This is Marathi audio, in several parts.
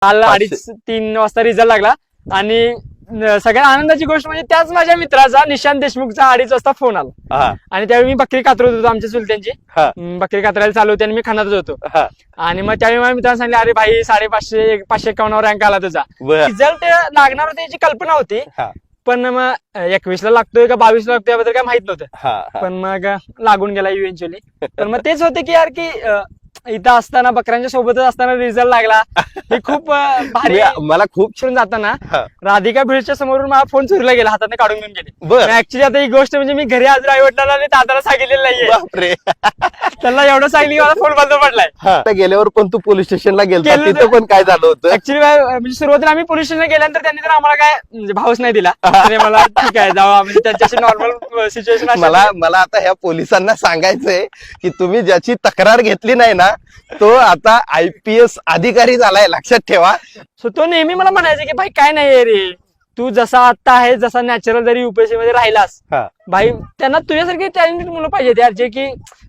काल 2:30-3 वाजता रिझल्ट लागला आणि सगळ्यात आनंदाची गोष्ट म्हणजे त्याच माझ्या मित्राचा निशांत देशमुखचा 2:30 वाजता फोन आला आणि त्यावेळी मी बकरी कातरत होतो आमच्या चुलत्यांची बकरी कातरायला चालू होती आणि मी खानातच होतो आणि मग त्यावेळी माझ्या मित्रांनी सांगितलं अरे भाई 551 रँक आला तुझा. रिझल्ट लागणार होता याची कल्पना होती पण मग 21 ला लागतोय का 22 ला लागतोय याबद्दल काय माहित नव्हतं पण मग लागून गेला इव्हेंच्युअली. पण मग तेच होते की यार की इथं असताना बकऱ्यांच्या सोबतच असताना रिझल्ट लागला हे खूप भारी. मला खूप छान जाताना राधिका भिडच्या समोरून मला फोन चोरीला गेला हाताने काढून घेऊन गेले. ऍक्च्युली आता ही गोष्ट म्हणजे मी घरी आज आई-वडिलांना आणि दादाला सांगितलेलं नाहीये. त्यांना एवढं सांगितलं की मला फोन बंद पडलाय. गेल्यावर पण तू पोलीस स्टेशनला गेला तिथं पण काय झालं होतं ऍक्च्युली म्हणजे सुरुवातीला आम्ही पोलीस स्टेशनला गेल्यानंतर त्यांनी तर आम्हाला काय म्हणजे भावच नाही दिला. मला ठीक आहे जावा म्हणजे त्यांच्याशी नॉर्मल सिच्युएशन. मला आता ह्या पोलिसांना सांगायचंय की तुम्ही ज्याची तक्रार घेतली नाही ना तो आता IPS अधिकारी झालाय लक्षात ठेवा. सो तो नेहमी मला म्हणायचा की भाई काय नाही रे तू जसा आता आहे जसा नॅचरल जरी UPSC मध्ये राहिलास भाई त्यांना तुझ्यासारखे टॅलेंटेड मुलं पाहिजेत यार जे की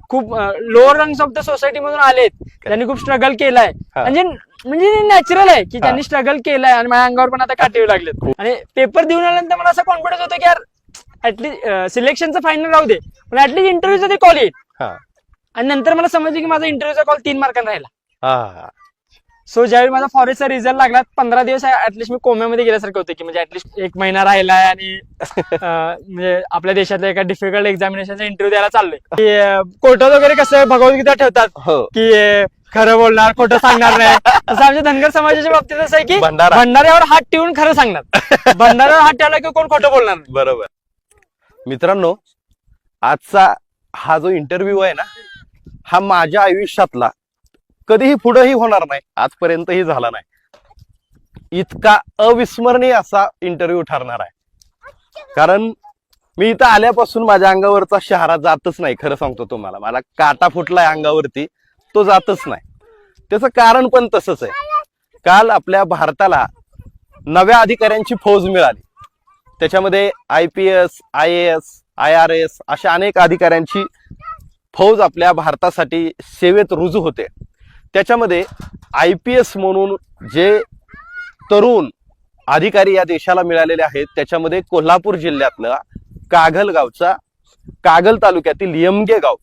खूप lower rungs of the society मधून आलेत त्यांनी खूप स्ट्रगल केलाय म्हणजे नॅचरल आहे की त्यांनी स्ट्रगल केलाय आणि माझ्या अंगावर पण आता काटे येऊ लागलेत. आणि पेपर देऊन आल्यानंतर मला असं कॉन्फिडन्स होतं की यार ऍटलीस्ट सिलेक्शनचं फायनल राहू दे पण ऍटलीस्ट इंटरव्ह्यूचं ते कॉल येईल. आणि नंतर मला समजलं की माझा इंटरव्ह्यूचा कॉल 3 मार्कांना राहिला. सो ज्यावेळी माझा फॉरेस्टचा रिझल्ट लागला 15 दिवस ऍटलीस्ट मी कोम्यामध्ये गेल्यासारखं होतं की म्हणजे ऍटलीस्ट 1 महिना राहिलाय आणि म्हणजे आपल्या देशातल्या एका डिफिकल्ट एक्झामिनेशनचा इंटरव्ह्यू द्यायला चाललोय. की कोर्टात वगैरे कसं भगवद्गीता ठेवतात की खरं बोलणार खोटं सांगणार नाही तसं आमच्या धनगर समाजाच्या बाबतीत असं आहे की भंडाऱ्यावर हात ठेवून खरं सांगणार भंडाऱ्यावर हात ठेवला की कोण खोटं बोलणार नाही. बरोबर. मित्रांनो आजचा हा जो इंटरव्ह्यू आहे ना हा माझ्या आयुष्यातला कधीही पुढेही होणार नाही आजपर्यंतही झाला नाही इतका अविस्मरणीय असा इंटरव्ह्यू ठरणार आहे. कारण मी इथं आल्यापासून माझ्या अंगावरचा शहारा जातच नाही. खरं सांगतो तुम्हाला मला काटा फुटलाय अंगावरती तो जातच नाही. त्याचं कारण पण तसंच आहे. काल आपल्या भारताला नव्या अधिकाऱ्यांची फौज मिळाली. त्याच्यामध्ये IPS IAS IRS अशा अनेक अधिकाऱ्यांची फौज आपल्या भारतासाठी सेवेत रुजू होते. त्याच्यामध्ये IPS म्हणून जे तरुण अधिकारी या देशाला मिळालेले आहेत त्याच्यामध्ये कोल्हापूर जिल्ह्यातलं कागल तालुक्यातील यमगे गाव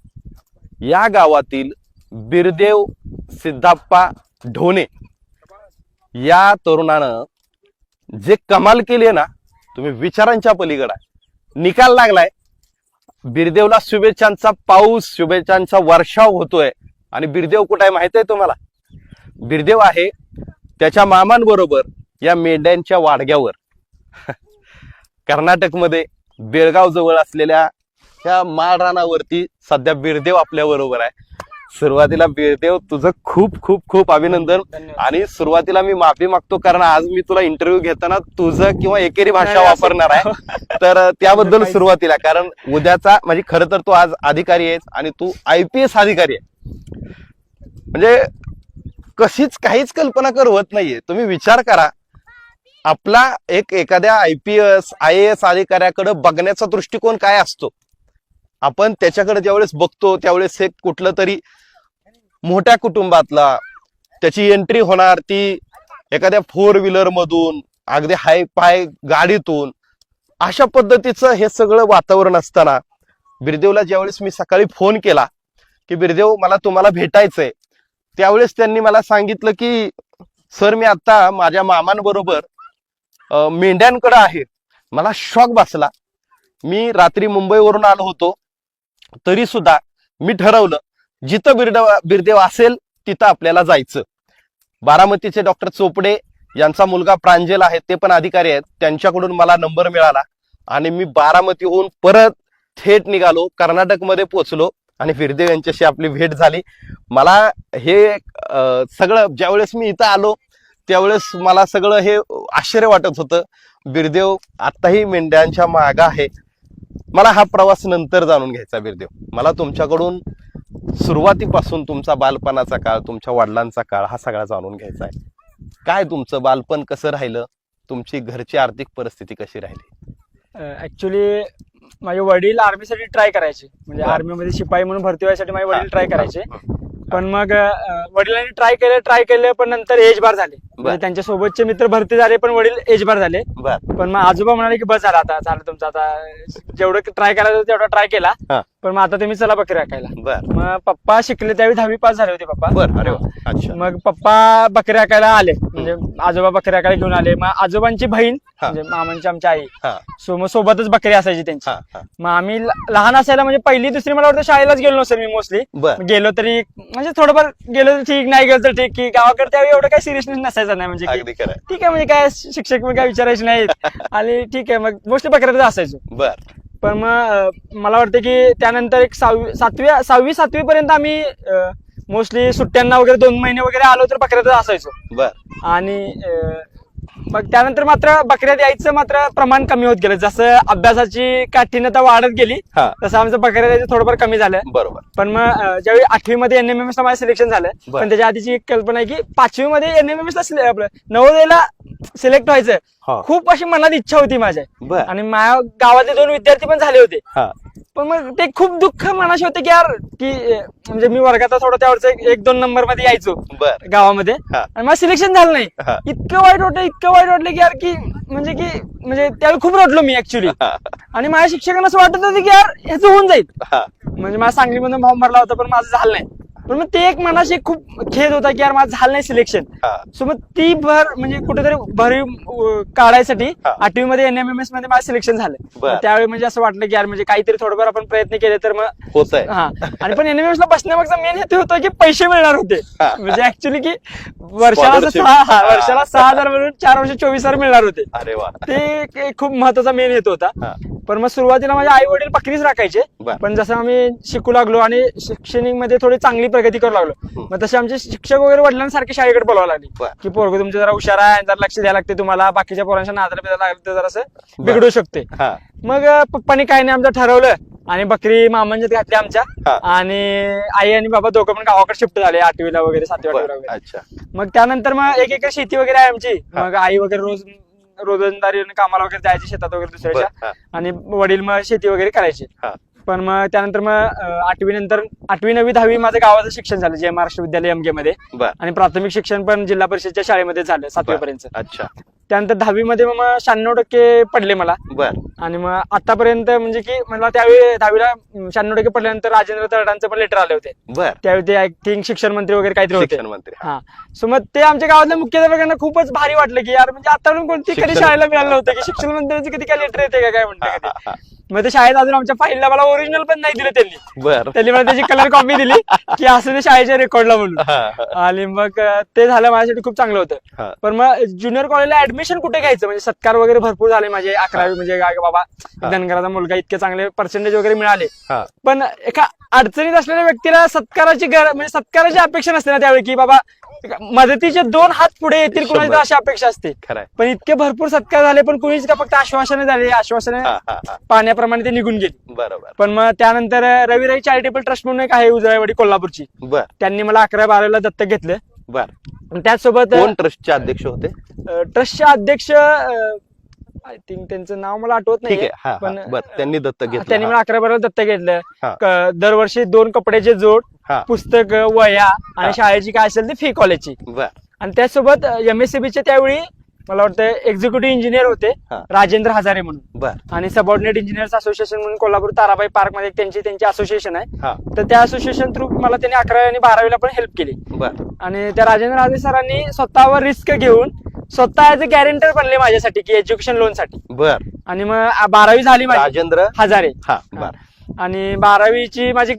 या गावातील बिरदेव सिद्धप्पा ढोणे या तरुणानं जे कमाल केली ना तुम्ही विचारांच्या पलीकडे निकाल लागलाय. बिरदेवला शुभेच्छांचा पाऊस शुभेच्छांचा वर्षाव होतोय. आणि बिरदेव कुठे आहे माहित आहे तुम्हाला? बिरदेव आहे त्याच्या मामांबरोबर या मेंढ्यांच्या वाडग्यावर कर्नाटकमध्ये बेळगाव जवळ असलेल्या त्या माळरानावरती सध्या बिरदेव आपल्या बरोबर आहे. सुरुवातीला बिरदेव तुझं खूप खूप खूप अभिनंदन. आणि सुरुवातीला मी माफी मागतो कारण आज मी तुला इंटरव्ह्यू घेताना तुझं किंवा एकेरी भाषा वापरणार आहे तर त्याबद्दल सुरुवातीला कारण उद्याचा म्हणजे खरं तर तू आज अधिकारी आहेस आणि तू IPS अधिकारी आहे म्हणजे काहीच कल्पना करवत नाहीये. तुम्ही विचार करा आपला एखाद्या IPS IAS अधिकाऱ्याकडे बघण्याचा दृष्टिकोन काय असतो. आपण त्याच्याकडे ज्यावेळेस बघतो त्यावेळेस एक कुठलं तरी मोठ्या कुटुंबातला त्याची एंट्री होणार ती एखाद्या 4 व्हीलर मधून अगदी हाय पाय गाडीतून अशा पद्धतीचं हे सगळं वातावरण असताना बिरदेवला ज्यावेळेस मी सकाळी फोन केला की बिरदेव मला तुम्हाला भेटायचंय त्यावेळेस त्यांनी मला सांगितलं की सर मी आता माझ्या मामांबरोबर मेंढ्यांकडे आहे. मला शॉक बसला. मी रात्री मुंबईवरून आलो होतो तरी सुद्धा मी ठरवलं जिथं बिरदेव असेल तिथं आपल्याला जायचं. बारामतीचे डॉक्टर चोपडे यांचा मुलगा प्रांजल आहे ते पण अधिकारी आहेत त्यांच्याकडून मला नंबर मिळाला आणि मी बारामतीहून परत थेट निघालो कर्नाटकमध्ये पोहोचलो आणि बिरदेव यांच्याशी आपली भेट झाली. मला हे सगळं ज्यावेळेस मी इथं आलो त्यावेळेस मला सगळं हे आश्चर्य वाटत होतं. बिरदेव आताही मेंढ्यांच्या मागं आहे. मला हा प्रवास नंतर जाणून घ्यायचा बिरदेव. मला तुमच्याकडून सुरुवातीपासून तुमचा बालपणाचा काळ तुमच्या वडिलांचा काळ हा सगळा जाणून घ्यायचा आहे. काय तुमचं बालपण कसं राहिलं तुमची घरची आर्थिक परिस्थिती कशी राहिली? ऍक्च्युली माझे वडील आर्मीसाठी ट्राय करायचे म्हणजे आर्मीमध्ये शिपाई म्हणून भरती व्हायसाठी माझे वडील ट्राय करायचे पण मग वडिलांनी ट्राय केलं पण नंतर एज बार झाले बर. त्यांच्या सोबतचे मित्र भरती झाले पण वडील एजबार झाले. बर पण मग आजोबा म्हणाले की बस झाला आता, झालं तुमचं आता, जेवढं ट्राय करायचं होतं तेवढं ट्राय केला. हा. पण मग आता तुम्ही चला बकरी राखायला. बर मग पप्पा शिकले त्यावेळी 10वी पास झाले होते पप्पा. बर. अरे वा. अच्छा. मग पप्पा बकरी राखायला आले, म्हणजे आजोबा बकरी राखायला घेऊन आले. मग आजोबांची बहीण हा. म्हणजे मामांची आमची आई, हा सो मग सोबतच बकरी असायची त्यांची. हा हा. मग आम्ही लहान असायला म्हणजे पहिली दुसरी मला वाटतं शाळेलाच गेलो नसेल मी मोस्टली. बर गेलो तरी म्हणजे थोडंफार गेलो तर ठीक, नाही गेलो तर ठीक, की गावाकडे त्यावेळी एवढं काही सिरियसनेस नसायचं नाही, म्हणजे की अगदी खरं. ठीक आहे म्हणजे काय शिक्षक मग काय विचारायचे नाहीत आणि ठीक आहे मग मोस्टली बकऱ्यातच असायचो. बर पण मग मला वाटतं की त्यानंतर एक 6वी 7वी पर्यंत आम्ही मोस्टली सुट्ट्यांना वगैरे 2 महिने वगैरे आलो तर बकऱ्यातच असायचो. बर. आणि मग त्यानंतर मात्र बकऱ्यात यायचं मात्र प्रमाण कमी होत गेलं. जसं अभ्यासाची काठीण्यता वाढत गेली हा. तसं आमचं बकऱ्यात यायचं थोडंफार कमी झालं. बरोबर. पण मग ज्यावेळी 8वी मध्ये NMMS ला माझं सिलेक्शन झालं, बर. पण त्याच्या आधीची एक कल्पना आहे की 5वी मध्ये NMMS ला आपलं नवोदयला सिलेक्ट व्हायचं हा. खूप अशी मनात इच्छा होती माझ्या. बर. आणि माझ्या गावातले 2 विद्यार्थी पण झाले होते. हा पण मग ते खूप दुःख मनाशी होते की यार की म्हणजे मी वर्गात थोडं त्यावरच 1-2 नंबर मध्ये यायचो बर. गावामध्ये हा. आणि मला सिलेक्शन झालं नाही. हा. इतकं वाईट वाटलं की यार की म्हणजे त्यावेळी खूप रडलो मी ऍक्च्युली. हा. आणि माझ्या शिक्षकांना असं वाटत होतं की यार ह्याचं होऊन जाईल. हा. म्हणजे मला सांगलीमधून भाव मारला होता पण माझं झालं नाही. पण मग ते एक मनाशी खूप खेद होता की यार माझं झालं नाही सिलेक्शन. हा. सो मग ती म्हणजे कुठेतरी भरीव काढायसाठी हा. 8वी मध्ये NMMS मध्ये माझं सिलेक्शन झालं. बर. मग त्यावेळी म्हणजे असं वाटलं की यार म्हणजे काहीतरी थोडंफार आपण प्रयत्न केले तर मग होत आहे. हा. आणि पण NMMS ला बसण्यामागचा मेन हेतू होता की पैसे मिळणार होते. हा. म्हणजे ऍक्च्युली की वर्षाला Scholarship. वर्षाला 6,000 मिळून 4 वर्ष 24,000 मिळणार होते. अरे वा. ते एक खूप महत्वाचा मेन हेतू होता. हा. पण मग सुरुवातीला माझे आई वडील बकरीच राखायचे. बर. पण जसं आम्ही शिकू लागलो आणि शैक्षणिक मध्ये थोडी चांगली प्रगती करू लागलो, मग तसे आमचे शिक्षक वगैरे वडिलांसारखे शाळेकडे बोलावं लागले बर. की पोरगं तुमचं जरा हुशार आहे, जरा लक्ष द्यायला लागते तुम्हाला, बाकीच्या पोरांच्या नादाला बिदाला लागलं तर जरासं बिघडू शकते. हा. मग पप्पानी काय नाही आमचं ठरवलं आणि बकरी मामांच्यात घातली आमच्या. हा. आणि आई आणि बाबा दोघं पण गावाकडे शिफ्ट झाले 8वीला वगैरे 7वी 8वीला बर. वगैरे. अच्छा. मग त्यानंतर मग एक एकर शेती वगैरे आहे आमची. हा. मग आई वगैरे रोजंदारी कामाला वगैरे जायची शेतात वगैरे बर. दुसऱ्याच्या, हा. आणि वडील मग शेती वगैरे करायचे. हा. पण मग त्यानंतर मग 8वी नंतर 8वी 9वी 10वी माझं गावाचं शिक्षण झालं जय महाराष्ट्र विद्यालय MG मध्ये. बर. आणि प्राथमिक शिक्षण पण जिल्हा परिषदच्या शाळेमध्ये झालं 7वी पर्यंत. अच्छा. त्यानंतर 10वी मध्ये मग 96% पडले मला. बर. आणि मग आतापर्यंत म्हणजे की मला त्यावेळी 10वीला 96% पडल्यानंतर राजेंद्र तरडांचे पण लेटर आले होते. बर. त्यावेळी ते आय थिंक शिक्षण मंत्री वगैरे काहीतरी होते. शिक्षण मंत्री. हा. सो मग ते आमच्या गावातल्या मुख्याध्यापकांना खूपच भारी वाटलं की यार म्हणजे आतापर्यंत कोणती कधी शिक्षण- शाळेला मिळालं नव्हतं की शिक्षण मंत्र्यांचं कधी काय लेटर येते का काय हा, म्हणते हा, हा. मग ते शाळेत अजून आमच्या फाईलला मला ओरिजिनल पण नाही दिलं त्यांनी. बर. त्यांनी मला त्याची कलर कॉपी दिली की असं ते शाळेच्या रेकॉर्डला म्हणून. हा, हा. आणि मग ते झालं माझ्यासाठी खूप चांगलं होतं. हा. पण मग ज्युनियर कॉलेजला ऍडमिशन कुठे घ्यायचं म्हणजे सत्कार वगैरे भरपूर झाले माझे 11वी म्हणजे काय बाबा धनगराचा मुलगा इतके चांगले पर्सेंटेज वगैरे मिळाले. हा. पण एका अडचणीत असलेल्या व्यक्तीला सत्काराची म्हणजे सत्काराची अपेक्षा नसते ना त्यावेळी की बाबा मदतीचे 2 हात पुढे येतील कुणाची तर 100. अशी अपेक्षा असते. खरंय. पण इतके भरपूर सत्कार झाले पण कुणीच का फक्त आश्वासने झाले, आश्वासने हा, हा, हा. पाण्याप्रमाणे ते निघून गेले. बरोबर. पण मग त्यानंतर रविराई चॅरिटेबल ट्रस्ट म्हणून एक आहे उजळाईवाडी कोल्हापूरची, बर. त्यांनी मला 11-12ला दत्तक घेतलं. बर. आणि त्याचसोबत कोण ट्रस्टचे अध्यक्ष होते? ट्रस्टचे अध्यक्ष आय थिंक त्यांचं नाव मला आठवत ठीक नाही. आहे. हा, पण हा. बर. त्यांनी दत्तक घेतलं. त्यांनी हा. मला 11-12 दत्तक घेतलं. हा. दरवर्षी 2 कपड्याचे जोड, हा. पुस्तक, वह्या आणि हा. शाळेची काय असेल ती फी कॉलेजची. बर. आणि त्याचसोबत MSCBचे त्यावेळी मला वाटतं एक्झिक्युटिव्ह इंजिनियर होते हा. राजेंद्र हजारे म्हणून. बर. आणि सबऑर्डिनेट इंजिनियर्स असोसिएशन म्हणून कोल्हापूर ताराबाई पार्क मध्ये त्यांची असोसिएशन आहे. हा. तर त्या असोसिएशन थ्रू मला त्यांनी 11वी आणि 12वीला पण हेल्प केली. बर. आणि त्या राजेंद्र हजारे सरांनी स्वतःवर रिस्क घेऊन स्वतः ऍज अ गॅरेंटर बनले माझ्यासाठी की एज्युकेशन लोन साठी. बर. आणि मग 12वी झाली माझी राजेंद्र हजारे. हा. बर. आणि 12वीची माझी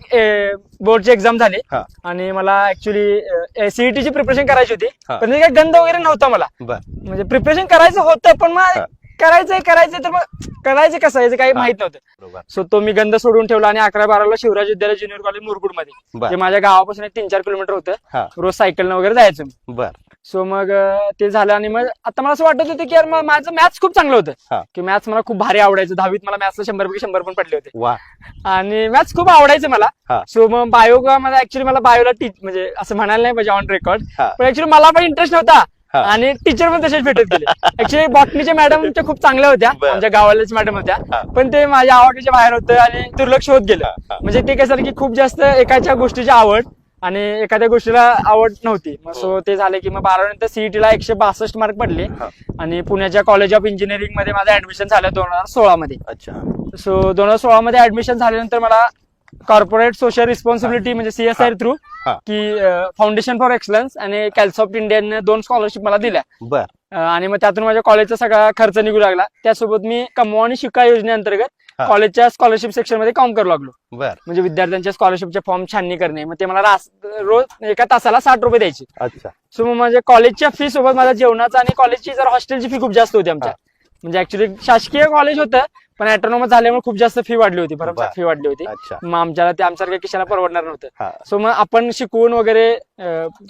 बोर्डची एक्झाम झाली. हा. आणि मला ऍक्च्युली CET ची प्रिपरेशन करायची होती. हा. पण काही गंध वगैरे नव्हता मला. बर. म्हणजे प्रिपरेशन करायचं होतं पण मग हा. करायचंय तर मग करायचं कसं याचं काही माहित नव्हतं. बरोबर. सो तो मी गंध सोडून ठेवला आणि 11-12ला शिवराज विद्यालय ज्युनियर कॉलेज मुरगुड मध्ये, बर. जे माझ्या गावापासून 3-4 किलोमीटर होतं. हा. रोज सायकलनं वगैरे जायचं मी. बर. सो मग ते झालं. आणि मग आता मला असं वाटत होतं की यार माझं मॅथ्स खूप चांगलं होतं हा. की मॅथ्स मला खूप भारी आवडायचं. 10वीत मला मॅथ्सला 100 पैकी 100 पण पडले होते. वा. आणि मॅथ्स खूप आवडायचं मला. हा. सो मग मला ऍक्च्युली मला बायोला म्हणजे असं म्हणायला नाही पाहिजे ऑन रेकॉर्ड, हा. पण ऍक्च्युली मला पण इंटरेस्ट नव्हता. हा. आणि टीचर पण तसेच भेटत गेले. ऍक्च्युली बॉटनीच्या मॅडम खूप चांगल्या होत्या, बर. आमच्या गावालाच मॅडम होत्या. हा. पण ते माझ्या आवडीच्या बाहेर होतं आणि दुर्लक्ष होत गेलं. हा, हा. म्हणजे ते कसं की खूप जास्त एकाच्या गोष्टीची आवड आणि एखाद्या गोष्टीला आवड नव्हती. मग सो ते झाले की मग 12वी नंतर सीईटीला 162 मार्क पडले आणि पुण्याच्या कॉलेज ऑफ इंजिनिअरिंग मध्ये माझं ऍडमिशन झालं 2016 मध्ये. अच्छा. सो 2016 मध्ये ऍडमिशन झाल्यानंतर मला कॉर्पोरेट सोशल रिस्पॉन्सिबिलिटी म्हणजे CSR थ्रू की फाउंडेशन फॉर एक्सलन्स आणि कॅल्सॉफ्ट इंडियाने 2 स्कॉलरशिप मला दिल्या. बर. आणि मग त्यातून माझ्या कॉलेजचा सगळा खर्च निघू लागला. त्यासोबत मी कमवा आणि शिका योजनेअंतर्गत कॉलेजच्या स्कॉलरशिप सेक्शन मध्ये काम करू लागलो. बर. म्हणजे विद्यार्थ्यांच्या स्कॉलरशिपचे फॉर्म छाननी करणे. मग ते मला रोज एका तासाला 60 रुपये द्यायचे. अच्छा. सो मग माझ्या कॉलेजच्या फी सोबत माझ्या जेवणाचा आणि कॉलेजची जर हॉस्टेलची फी खूप जास्त होती आमच्या. म्हणजे ऍक्च्युली शासकीय कॉलेज होतं पण ऑटोनॉमस झाल्यामुळे खूप जास्त फी वाढली होती. बरोबर फी वाढली होती. मग आमच्याला ते आमच्यासारख्या किशाला परवडणार नव्हतं. सो मग आपण शिकवून वगैरे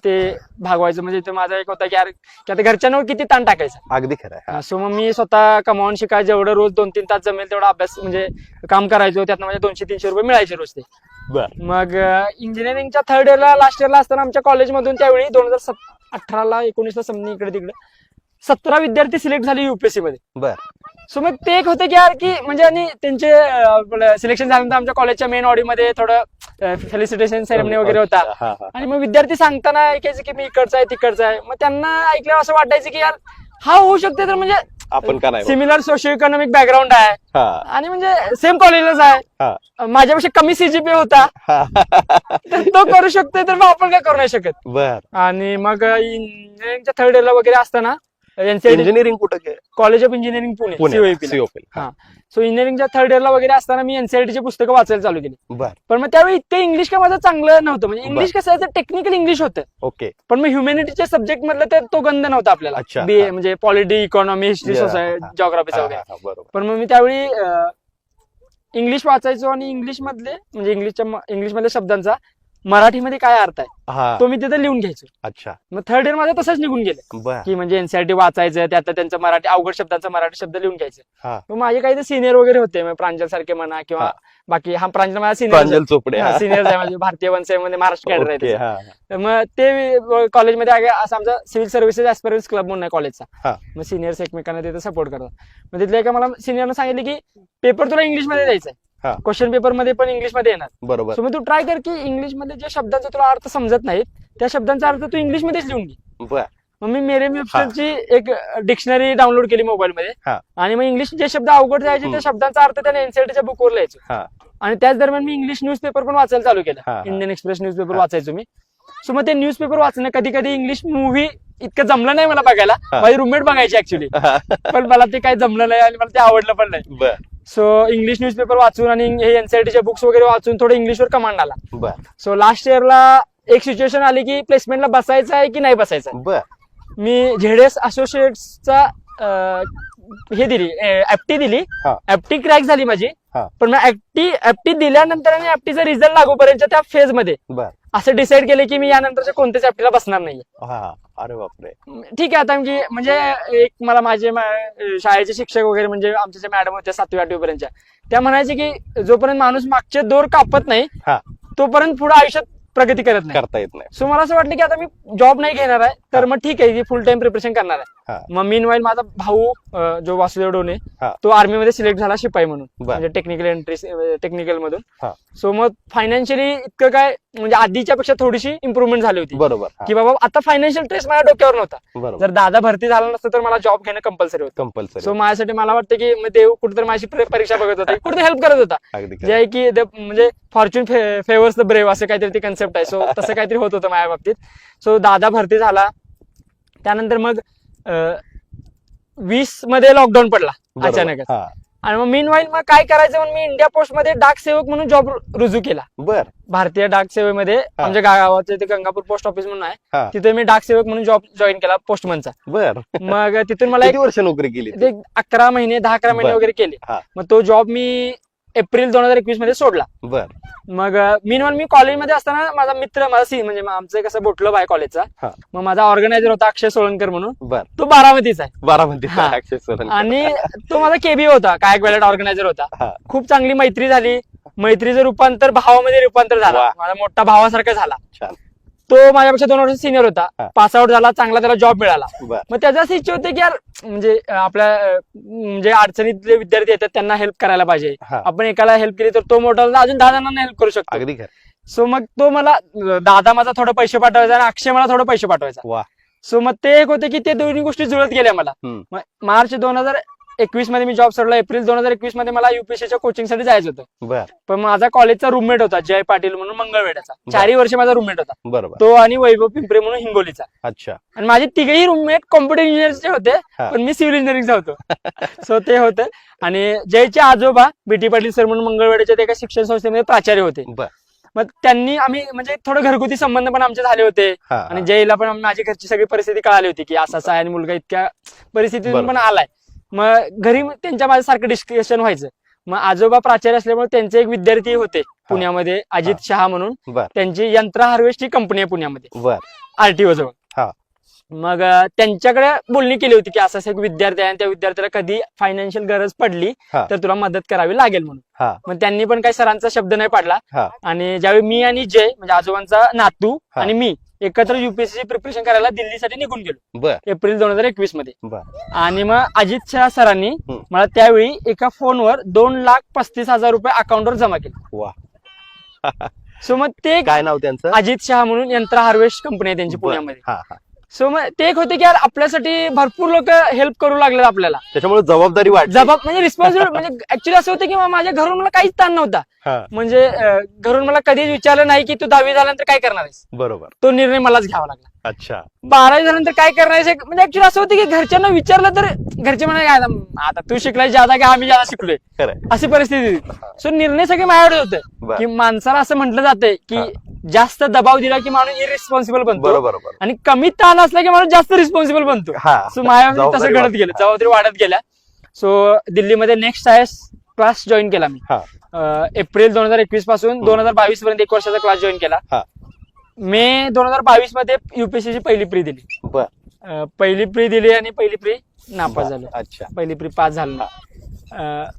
ते भागवायचं. म्हणजे ते माझा एक होता की आता घरच्यांवर किती ताण टाकायचं. अगदी खरं. सो मग मी स्वतः कमावून शिकाय जेवढं रोज 2-3 तास जमेल तेवढा अभ्यास म्हणजे काम करायचो. त्यातनं म्हणजे 200-300 रुपये मिळायचे रोज ते. मग इंजिनिअरिंगच्या थर्ड इयरला लास्ट इयरला असताना आमच्या कॉलेजमधून त्यावेळी 2018ला 19ला समजा इकडे तिकडे 17 विद्यार्थी सिलेक्ट झाले युपीएससी मध्ये. बर. सो मग ते एक होतं की यार की म्हणजे आणि त्यांचे सिलेक्शन झाल्यानंतर आमच्या कॉलेजच्या मेन ऑडीमध्ये थोडं फेलिसिटेशन सेरेमनी वगैरे होता. आणि मग विद्यार्थी सांगताना ऐकायचे की मी इकडचा आहे तिकडचा आहे. मग त्यांना ऐकल्यावर असं वाटायचं की यार हा होऊ शकते तर म्हणजे आपण का नाही सिमिलर सोशो इकॉनॉमिक बॅकग्राऊंड आहे आणि म्हणजे सेम कॉलेजलाच आहे. माझ्यापेक्षा कमी CGPA होता तर तो करू शकतोय तर मग आपण काय करू नाही शकत. बर. आणि मग इंजिनिअरिंगच्या थर्ड इयरला वगैरे असताना इंजिनिअरिंग कुठं college of engineering Pune COEP. So इंजिनिअरिंगच्या थर्ड इयरला वगैरे असताना मी NCERT ची पुस्तकं वाचायला चालू केली. पण मग त्यावेळी इतकं इंग्लिश काय माझं चांगलं नव्हतं. म्हणजे इंग्लिश कसं आहे टेक्निकल इंग्लिश होतं. ओके. पण मग ह्युमॅनिटीच्या सब्जेक्ट मधलं तो गंध नव्हता आपल्याला. BA म्हणजे पॉलिटी इकॉनॉमी हिस्ट्री सोसायटी जिओग्राफीचा वगैरे. पण मग मी त्यावेळी इंग्लिश वाचायचो आणि इंग्लिश मधल्या शब्दांचा मराठीमध्ये काय अर्थ आहे तो मी तिथे लिहून घ्यायचो. अच्छा. मग थर्ड इयर माझं तसंच निघून गेलं की म्हणजे NCERT वाचायचं त्यात त्यांचं मराठी अवघड शब्दांचा मराठी शब्द लिहून घ्यायचं. मग माझे काही सिनियर वगैरे होते प्रांजल सारखे म्हणा किंवा बाकी प्रांजल माझा सिनियर आहे म्हणजे भारतीय वनसेवेमध्ये महाराष्ट्र कॅडर आहे. तर मग ते कॉलेजमध्ये असं आमचा सिव्हिल सर्व्हिसेस ऍस्पिरंट्स क्लब म्हणून आहे कॉलेजचा. मग सिनियर्स एकमेकांना तिथे सपोर्ट करतात. मग तिथल्या एका मला सिनियरनं सांगितले की पेपर तुला इंग्लिशमध्ये द्यायचा आहे. क्वेश्चन पेपर मध्ये पण इंग्लिश मध्ये येणार. बरोबर. सो मग तू ट्राय कर की इंग्लिश मध्ये ज्या शब्दांचा तुला अर्थ समजत नाहीत त्या शब्दांचा अर्थ तू इंग्लिश मध्येच लिहून घे. मग मी मेरे वेबसाईटची एक डिक्शनरी डाउनलोड केली मोबाईल मध्ये आणि मग इंग्लिश जे शब्द अवघड जायचे त्या शब्दांचा अर्थ त्याने NCERTच्या बुकवर लिहायचो. आणि त्याच दरम्यान मी इंग्लिश न्यूजपेपर पण वाचायला चालू केलं. इंडियन एक्सप्रेस न्यूजपेपर वाचायचो मी. सो मग ते न्यूजपेपर वाचणं कधी कधी इंग्लिश मूव्ही इतकं जमलं नाही मला बघायला. माझी रूममेट बघायची ऍक्च्युली पण मला ते काही जमलं नाही आणि मला ते आवडलं पण नाही. सो इंग्लिश न्यूजपेपर वाचून आणि हे NCERTच्या बुक्स वगैरे वाचून थोडं इंग्लिशवर कमांड आला. सो लास्ट इयरला एक सिच्युएशन आली की प्लेसमेंटला बसायचं आहे की नाही बसायचं. मी झेडएस असोसिएट्सचा हे दिली FT दिली. FT क्रॅक झाली माझी. पण मग FT दिल्यानंतर आणि FTचा रिझल्ट लागूपर्यंत त्या फेज मध्ये असं डिसाईड केलं की मी यानंतरच्या कोणत्याच FTला बसणार नाही. अरे बापरे. ठीक आहे. आता म्हणजे एक मला माझे शाळेचे शिक्षक वगैरे म्हणजे आमच्या मॅडम होत्या 7वी 8वी पर्यंतच्या त्या म्हणायचे की जोपर्यंत माणूस मागचे दोर कापत नाही तोपर्यंत पुढे आयुष्यात प्रगती करता येत नाही. सो मला असं वाटलं की आता मी जॉब नाही घेणार आहे तर मग ठीक आहे फुल टाइम प्रिपरेशन करणार आहे. मग मीनवाईल माझा भाऊ जो वासुदेव डोने तो आर्मी मध्ये सिलेक्ट झाला शिपाई म्हणून म्हणजे टेक्निकल मधून. सो मग फायनान्शियली इतकं काय म्हणजे आधीच्या पेक्षा थोडीशी इम्प्रुव्हमेंट झाली होती. बरोबर. की बाबा आता फायनान्शियल स्ट्रेस माझ्या डोक्यावर नव्हता. जर दादा भरती झाला नसतं तर मला जॉब घेणं कंपल्सरी होतं. सो माझ्यासाठी मला वाटतं की देव कुठेतरी माझी परीक्षा बघत होता कुठेतरी हेल्प करत होता. जे आहे की म्हणजे फॉर्च्यून फेवर्स द ब्रेव्ह असं काहीतरी ती कन्सेप्ट आहे. सो तसं काहीतरी होत होतं माझ्या बाबतीत. सो दादा भरती झाला त्यानंतर मग 20 मध्ये लॉकडाऊन पडला अचानक. आणि मग मीनवाईल मग काय करायचं म्हणून मी इंडिया पोस्ट मध्ये डाक सेवक म्हणून जॉब रुजू केला. भारतीय डाक सेवेमध्ये आमच्या गावाचे ते गंगापूर पोस्ट ऑफिस म्हणून आहे तिथे मी डाक सेवक म्हणून जॉब जॉईन केला पोस्टमनचा. मग तिथून मला 1 वर्ष नोकरी केली. 11 महिने 10-11 महिने वगैरे केले. मग तो जॉब मी एप्रिल 2021 मध्ये सोडला. मग मी कॉलेजमध्ये असताना माझा मित्र म्हणजे आमचं कसं बोटलो आहे कॉलेजचा. मग माझा ऑर्गनायझर होता अक्षय सोळंकर म्हणून. तो बारामतीचा आहे. आणि तो माझा KB होता कायक वेळेत ऑर्गनायझर होता. खूप चांगली मैत्री झाली. मैत्रीचं रूपांतर भावामध्ये रूपांतर झाला. माझा मोठा भावासारखा झाला. तो माझ्यापेक्षा 2 वर्ष सिनियर होता. पास आउट झाला चांगला त्याला जॉब मिळाला. मग त्याचा असं इच्छा होते की यार म्हणजे आपल्या म्हणजे अडचणीतले विद्यार्थी येतात त्यांना हेल्प करायला पाहिजे. आपण एकाला हेल्प केली तर तो मोठा अजून 10 जणांना हेल्प करू शकतो. सो मग तो मला दादा माझा थोडं पैसे पाठवायचा आणि अक्षय मला थोडं पैसे पाठवायचा. वा. सो मग ते एक होते की ते दोन्ही गोष्टी जुळत गेल्या मला. मग मार्च 2021 मध्ये मी जॉब सोडला. एप्रिल 2021 मध्ये मला युपीएससीच्या कोचिंगसाठी जायचं होतं. बर. पण माझा कॉलेजचा रूममेट होता जय पाटील म्हणून मंगळवेढ्याचा. 4 वर्ष माझा रूममेट होता. बरोबर. तो आणि वैभव पिंपरे म्हणून हिंगोलीचा. अच्छा. आणि माझे तिघेही रूममेट कॉम्प्युटर इंजिनिअरचे होते, पण मी सिव्हिल इंजिनिअरिंगचा होतो. सो ते होतं. आणि जयचे आजोबा बीटी पाटील सर म्हणून मंगळवेढ्याच्या ते एका शिक्षण संस्थेमध्ये प्राचार्य होते. मग त्यांनी आम्ही म्हणजे थोडं घरगुती संबंध पण आमचे झाले होते. आणि जयला पण माझी घरची सगळी परिस्थिती कळाली होती की असा आहे आणि मुलगा इतक्या परिस्थितीतून पण आलाय. मग घरी त्यांच्या माझ्यासारखं डिस्कशन व्हायचं. मग आजोबा प्राचार्य असल्यामुळे त्यांचे एक विद्यार्थी होते पुण्यामध्ये अजित शहा म्हणून. त्यांची यंत्र हार्वेस्ट ही कंपनी आहे पुण्यामध्ये आरटीओ जवळ. मग त्यांच्याकडे बोलणी केली होती की असा एक विद्यार्थी आहे आणि त्या विद्यार्थ्याला कधी फायनान्शियल गरज पडली तर तुला मदत करावी लागेल म्हणून. मग त्यांनी पण काही सरांचा शब्द नाही पाडला. आणि ज्यावेळी मी आणि जय म्हणजे आजोबांचा नातू आणि मी एकत्र युपीएससी प्रिपरेशन करायला दिल्लीसाठी निघून गेलो एप्रिल 2021 मध्ये. आणि मग अजित शहा सरांनी मला त्यावेळी एका फोनवर 2,35,000 रुपये अकाउंटवर जमा केले. सो मग ते काय नाव त्यांचं? अजित शहा म्हणून यंत्र हार्वेस्ट कंपनी आहे त्यांची पुण्यामध्ये. सो मग ते एक होते की यार आपल्यासाठी भरपूर लोक हेल्प करू लागले आपल्याला, त्याच्यामुळे जबाबदारी वाटली. म्हणजे रिस्पॉन्सिबल म्हणजे ऍक्च्युली असं होतं की माझ्या घरून मला काहीच ताण नव्हता. म्हणजे घरून मला कधीच विचारलं नाही की तू 10वी झाल्यानंतर काय करणार आहेस. बरोबर. तो निर्णय मलाच घ्यावा लागला. अच्छा. 12वी झाल्यानंतर काय करणार आहेस म्हणजे ऍक्च्युली असं होतं की घरच्यांना विचारलं तर घरचे म्हणाले आता तू शिकलाय ज्यादा की आम्ही ज्यादा शिकलोय अशी परिस्थिती होती. सो निर्णय सगळे माझ्याकडे होते की माणसाला असं म्हटलं जातंय की जास्त दबाव दिला की माणूस इरिस्पॉन्सिबल बनतो आणि कमी ताण असला की माणूस जास्त रिस्पॉन्सिबल बनतो. सो माझ्या तसं घडत गेलं, जबाबदारी वाढत गेल्या. सो दिल्लीमध्ये नेक्स्ट सायन्स क्लास जॉईन केला मी एप्रिल 2021 पासून 2022 पर्यंत 1 वर्षाचा क्लास जॉईन केला. मे 2022 मध्ये युपीएससीची पहिली प्री दिली. पहिली प्री दिली आणि पहिली प्री नापास झालो. अच्छा. पहिली प्री पास झालो.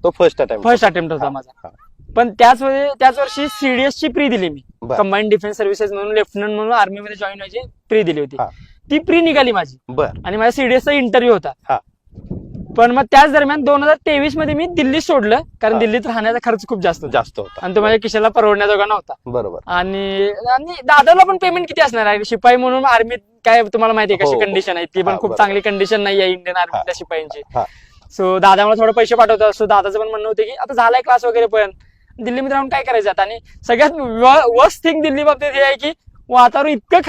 तो फर्स्ट अटेम्प्ट होता माझा. पण त्याच वर्षी सीडीएस ची प्री दिली मी. कंबाईंड डिफेन्स सर्व्हिसेस म्हणून लेफ्टनंट म्हणून आर्मी मध्ये जॉईन व्हायची प्री दिली होती. ती प्री निघाली माझी. आणि माझ्या सीडीएसचा इंटरव्ह्यू होता. पण मग त्याच दरम्यान 2023 मध्ये मी दिल्ली सोडलं कारण दिल्लीत राहण्याचा खर्च खूप जास्त होता आणि तो माझ्या खिशाला परवडण्याजोगा नव्हता. बरोबर. आणि दादाला पण पेमेंट किती असणार आहे, शिपाई म्हणून आर्मीत काय तुम्हाला माहिती आहे कशी कंडिशन आहे, ती पण खूप चांगली कंडिशन नाही आहे इंडियन आर्मीतल्या शिपाईंची. सो दादा मला थोडं पैसे पाठवतात. सो दादाचं पण म्हणणं होतं की आता झालाय क्लास वगैरे पण दिल्लीमध्ये राहून काय करायचं आता. आणि सगळ्यात वर्स्ट थिंग दिल्ली बाबतीत हे आहे की वातावरण इतकं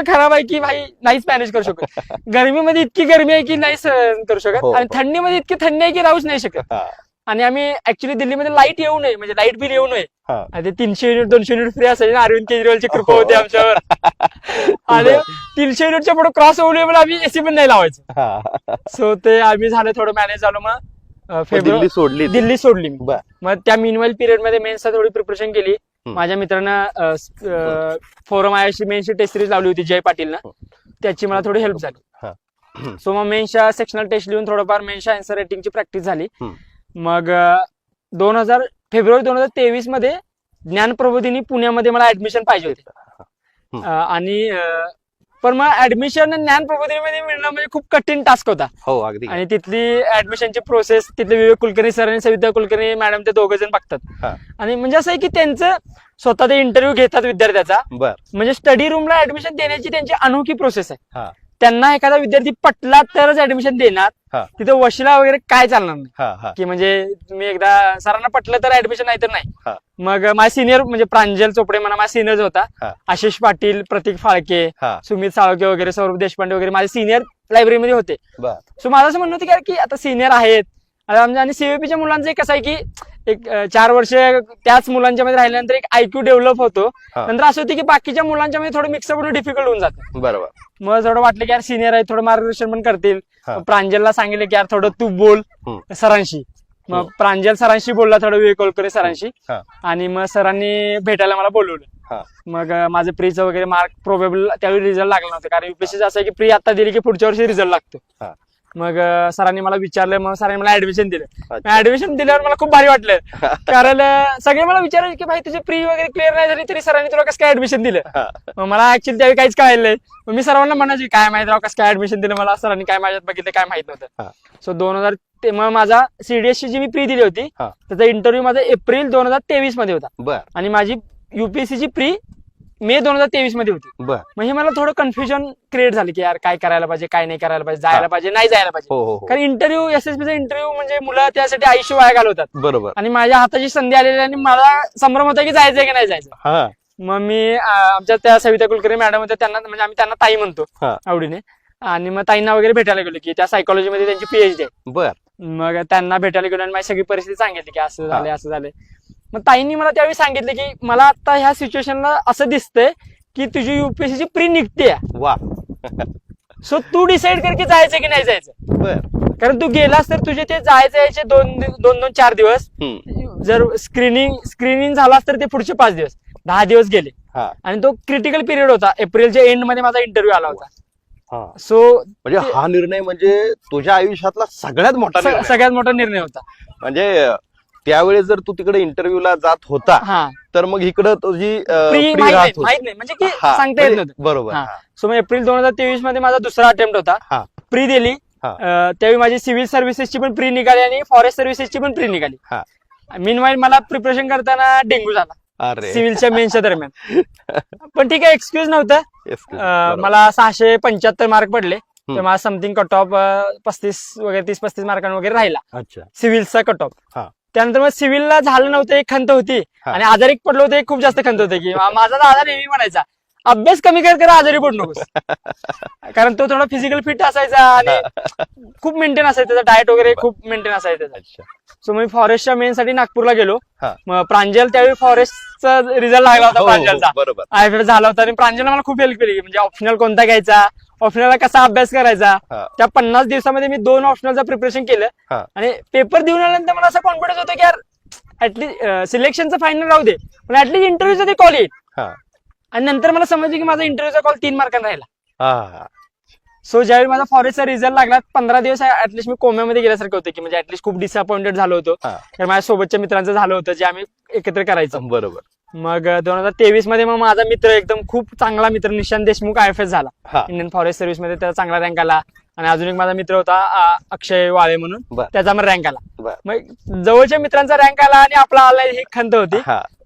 खराब आहे की भाई नाहीच मॅनेज करू शकत. गरमीमध्ये इतकी गरमी आहे की नाही सहन करू शकत आणि थंडीमध्ये इतकी थंडी आहे की राहूच नाही शकत. आणि आम्ही ऍक्च्युली दिल्लीमध्ये लाईट येऊ नये म्हणजे लाईट बिल येऊ नये आणि ते 300 युनिट 200 युनिट फ्री असायचे. अरविंद केजरीवालची कृपा होती आमच्यावर. आणि 300 युनिटच्या पुढे क्रॉस होऊ आम्ही एसी पण नाही लावायचं. सो ते आम्ही झालं थोडं मॅनेज झालो. मग दिल्ली सोडली मी. मग त्या मिनवाईल पिरियड मध्ये मेन्सचा थोडी प्रिपरेशन केली. माझ्या मित्रांना फोरम आयशी मेन्सची टेस्ट सिरीज लावली होती जय पाटीलनं, त्याची मला थोडी हेल्प झाली. सो मग मेन्सच्या सेक्शनल टेस्ट लिहून थोडंफार मेन्सच्या आन्सर रायटिंगची प्रॅक्टिस झाली. मग फेब्रुवारी 2023 मध्ये ज्ञानप्रबोधिनी पुण्यामध्ये मला ऍडमिशन पाहिजे होते. आणि पण मग ऍडमिशन ज्ञानप्रबोधिनीमध्ये मिळणं म्हणजे खूप कठीण टास्क होता. आणि तिथली ऍडमिशनची प्रोसेस तिथले विवेक कुलकर्णी सर आणि सविता कुलकर्णी मॅडम ते 2 जण बघतात. आणि म्हणजे असं आहे की त्यांचं स्वतः ते इंटरव्ह्यू घेतात विद्यार्थ्याचा. म्हणजे स्टडी रूमला ऍडमिशन देण्याची त्यांची अनोखी प्रोसेस आहे. त्यांना एखादा विद्यार्थी पटला तरच ऍडमिशन देणार. तिथे वशिला वगैरे काय चालणार नाही की म्हणजे तुम्ही एकदा सरांना पटलं तर ऍडमिशन नाही तर नाही. मग माझे सिनियर म्हणजे प्रांजल चोपडे म्हणा माझा सिनियर होता, आशिष पाटील, प्रतीक फाळके, सुमित साळके वगैरे, सौरभ देशपांडे वगैरे माझे सिनियर लायब्ररीमध्ये होते. सो माझं असं म्हणणं होतं की आता सिनियर आहेत. आणि सीव्हीपीच्या मुलांचं कसं आहे की एक 4 वर्ष त्याच मुलांच्या मध्ये राहिल्यानंतर एक आयक्यू डेव्हलप होतो. नंतर असं होतं की बाकीच्या मुलांच्या मध्ये थोडं मिक्सअप होणं डिफिकल्ट होऊन जातं. बरोबर. मग थोडं वाटलं की यार सिनियर आहे थोडं मार्गदर्शन पण करतील. प्रांजलला सांगितलं की यार थोडं तू बोल सरांशी. मग प्रांजल सरांशी बोलला थोडं विवेक कुलकर्णी सरांशी. आणि मग सरांनी भेटायला मला बोलवलं. मग माझं प्रीचं वगैरे मार्क प्रोबेबल त्यावेळी रिझल्ट लागला नव्हता कारण युपीएससी असं आहे की प्री आता दिली की पुढच्या वर्षी रिझल्ट लागतो. मग सरांनी मला विचारलं, मग सरांनी मला ऍडमिशन दिलं. ऍडमिशन दिल्यावर मला खूप भारी वाटलं कारण सगळे मला विचारायचे की भाई तुझी प्री वगैरे क्लिअर नाही झाली तरी सरांनी तुला कसं काय ऍडमिशन दिलं. मग मला ऍक्च्युअली त्यावेळी काहीच कळलं नाही. मग मी सर्वांना म्हणायचे काय माहित राव कसं काय ऍडमिशन दिलं मला, सरांनी काय माझ्यात बघितलं काय माहित नव्हतं. सो 2000 मग माझा सीडीएसची जी मी प्री दिली होती त्याचा इंटरव्ह्यू माझा एप्रिल 2023 मध्ये होता. आणि माझी युपीएससीची प्री मे 2023 मध्ये होती. बर. म्हणजे मला थोडं कन्फ्युजन क्रिएट झालं की यार काय करायला पाहिजे, काय नाही करायला पाहिजे, जायला पाहिजे, नाही जायला पाहिजे. हो हो हो. कारण इंटरव्ह्यू, एसएसबीचा इंटरव्ह्यू म्हणजे मुलं त्यासाठी आयुष्य वाया घालवतात. बरोबर. आणि माझ्या हाताची संधी आलेली आणि मला संभ्रम होता की जायचंय की नाही जायचं. हा. मग मी आमच्या त्या सविता कुलकर्णी मॅडम होत्या, त्यांना म्हणजे आम्ही त्यांना ताई म्हणतो हा. आवडीने. आणि मग ताईंना वगैरे भेटायला गेलो की त्या सायकोलॉजीमध्ये त्यांची पीएचडी आहे. बर. मग त्यांना भेटायला गेलो आणि माझी सगळी परिस्थिती सांगितली की असं झालंय असं झालंय. मग ताईंनी मला त्यावेळी सांगितलं की मला आता ह्या सिच्युएशनला असं दिसतंय की तुझी युपीएससीची प्री निघते. वा. सो तू डिसाईड कर की जायचं की नाही जायचं. बर. कारण तू गेलास तर तुझे ते जायचे यायचे 2-4 दिवस, जर स्क्रीनिंग झालास तर ते पुढचे 5 दिवस, 10 दिवस गेले. आणि तो क्रिटिकल पिरियड होता. एप्रिलच्या एंड मध्ये माझा इंटरव्ह्यू आला होता. सो म्हणजे हा निर्णय म्हणजे तुझ्या आयुष्यातला सगळ्यात मोठा निर्णय. सगळ्यात मोठा निर्णय होता. म्हणजे त्यावेळेस जर तू तिकडे इंटरव्ह्यूला जात होता तर मग इकडं तुझी प्री माहित नाही म्हणजे की सांगता येत नव्हतं. बरोबर. सो मग एप्रिल 2023 मध्ये माझा दुसरा अटेम्प्ट होता. प्री दिली. त्यावेळी माझी सिव्हिल सर्व्हिसेसची पण प्री निघाली आणि फॉरेस्ट सर्व्हिसेसची पण प्री निघाली. मीनवाईल मला प्रिपरेशन करताना डेंग्यू झाला सिव्हिलच्या मेन्सच्या दरम्यान. पण ठीक आहे, एक्सक्यूज नव्हतं. मला 675 मार्क पडले. तर मला समथिंग कट ऑफ 35 वगैरे 30-35 मार्कांवर वगैरे राहिला सिव्हिलचा कट ऑफ. त्यानंतर मग सिव्हिलला झालं नव्हतं, एक खंत होती. आणि आजारी पडलो होतो, एक खूप जास्त खंत होते की माझा दादा नेहमी म्हणायचा अभ्यास कमी कर, आजारी पडू नकोस. कारण तो थोडा फिजिकल फिट असायचा आणि खूप मेंटेन असायचं, त्याचा डाएट वगैरे खूप मेंटेन असायचं. सो मी फॉरेस्टच्या मेन साठी नागपूरला गेलो. मग प्रांजल त्यावेळी फॉरेस्टचा रिझल्ट लागला होता प्रांजलचा, आयएफएड झाला होता. आणि प्रांजलने मला खूप हेल्प केली म्हणजे ऑप्शनल कोणता घ्यायचा, ऑप्शनलला कसा अभ्यास करायचा. त्या 50 दिवसामध्ये मी 2 ऑप्शनलचं प्रिपरेशन केलं. आणि पेपर देऊन आल्यानंतर मला असा कॉन्फिडन्स होता की यार ऍटलीस्ट सिलेक्शनचं फायनल राहू दे, पण ऍटलीस्ट इंटरव्ह्यूचा ते कॉल येईल. आणि नंतर मला समजलं की माझा इंटरव्ह्यूचा कॉल 3 मार्कांना राहिला. सो ज्यावेळी माझा फॉरेस्टचा रिझल्ट लागला 15 दिवस ऍटलीस्ट मी कोम्यामध्ये गेल्यासारखं होतं की म्हणजे ऍटलीस्ट खूप डिसअपॉइंटेड झालो होतो. कारण माझ्या सोबतच्या मित्रांचं झालं होतं जे आम्ही एकत्र करायचं. बरोबर. मग 2023 मध्ये मग माझा मित्र एकदम खूप चांगला मित्र निशांत देशमुख आयएफएस झाला इंडियन फॉरेस्ट सर्व्हिस मध्ये, त्याचा चांगला रँक आला. आणि अजून एक माझा मित्र होता अक्षय वाळे म्हणून, त्याचा मग रँक आला. मग जवळच्या मित्रांचा रँक आला आणि आपला आला ही खंत होती.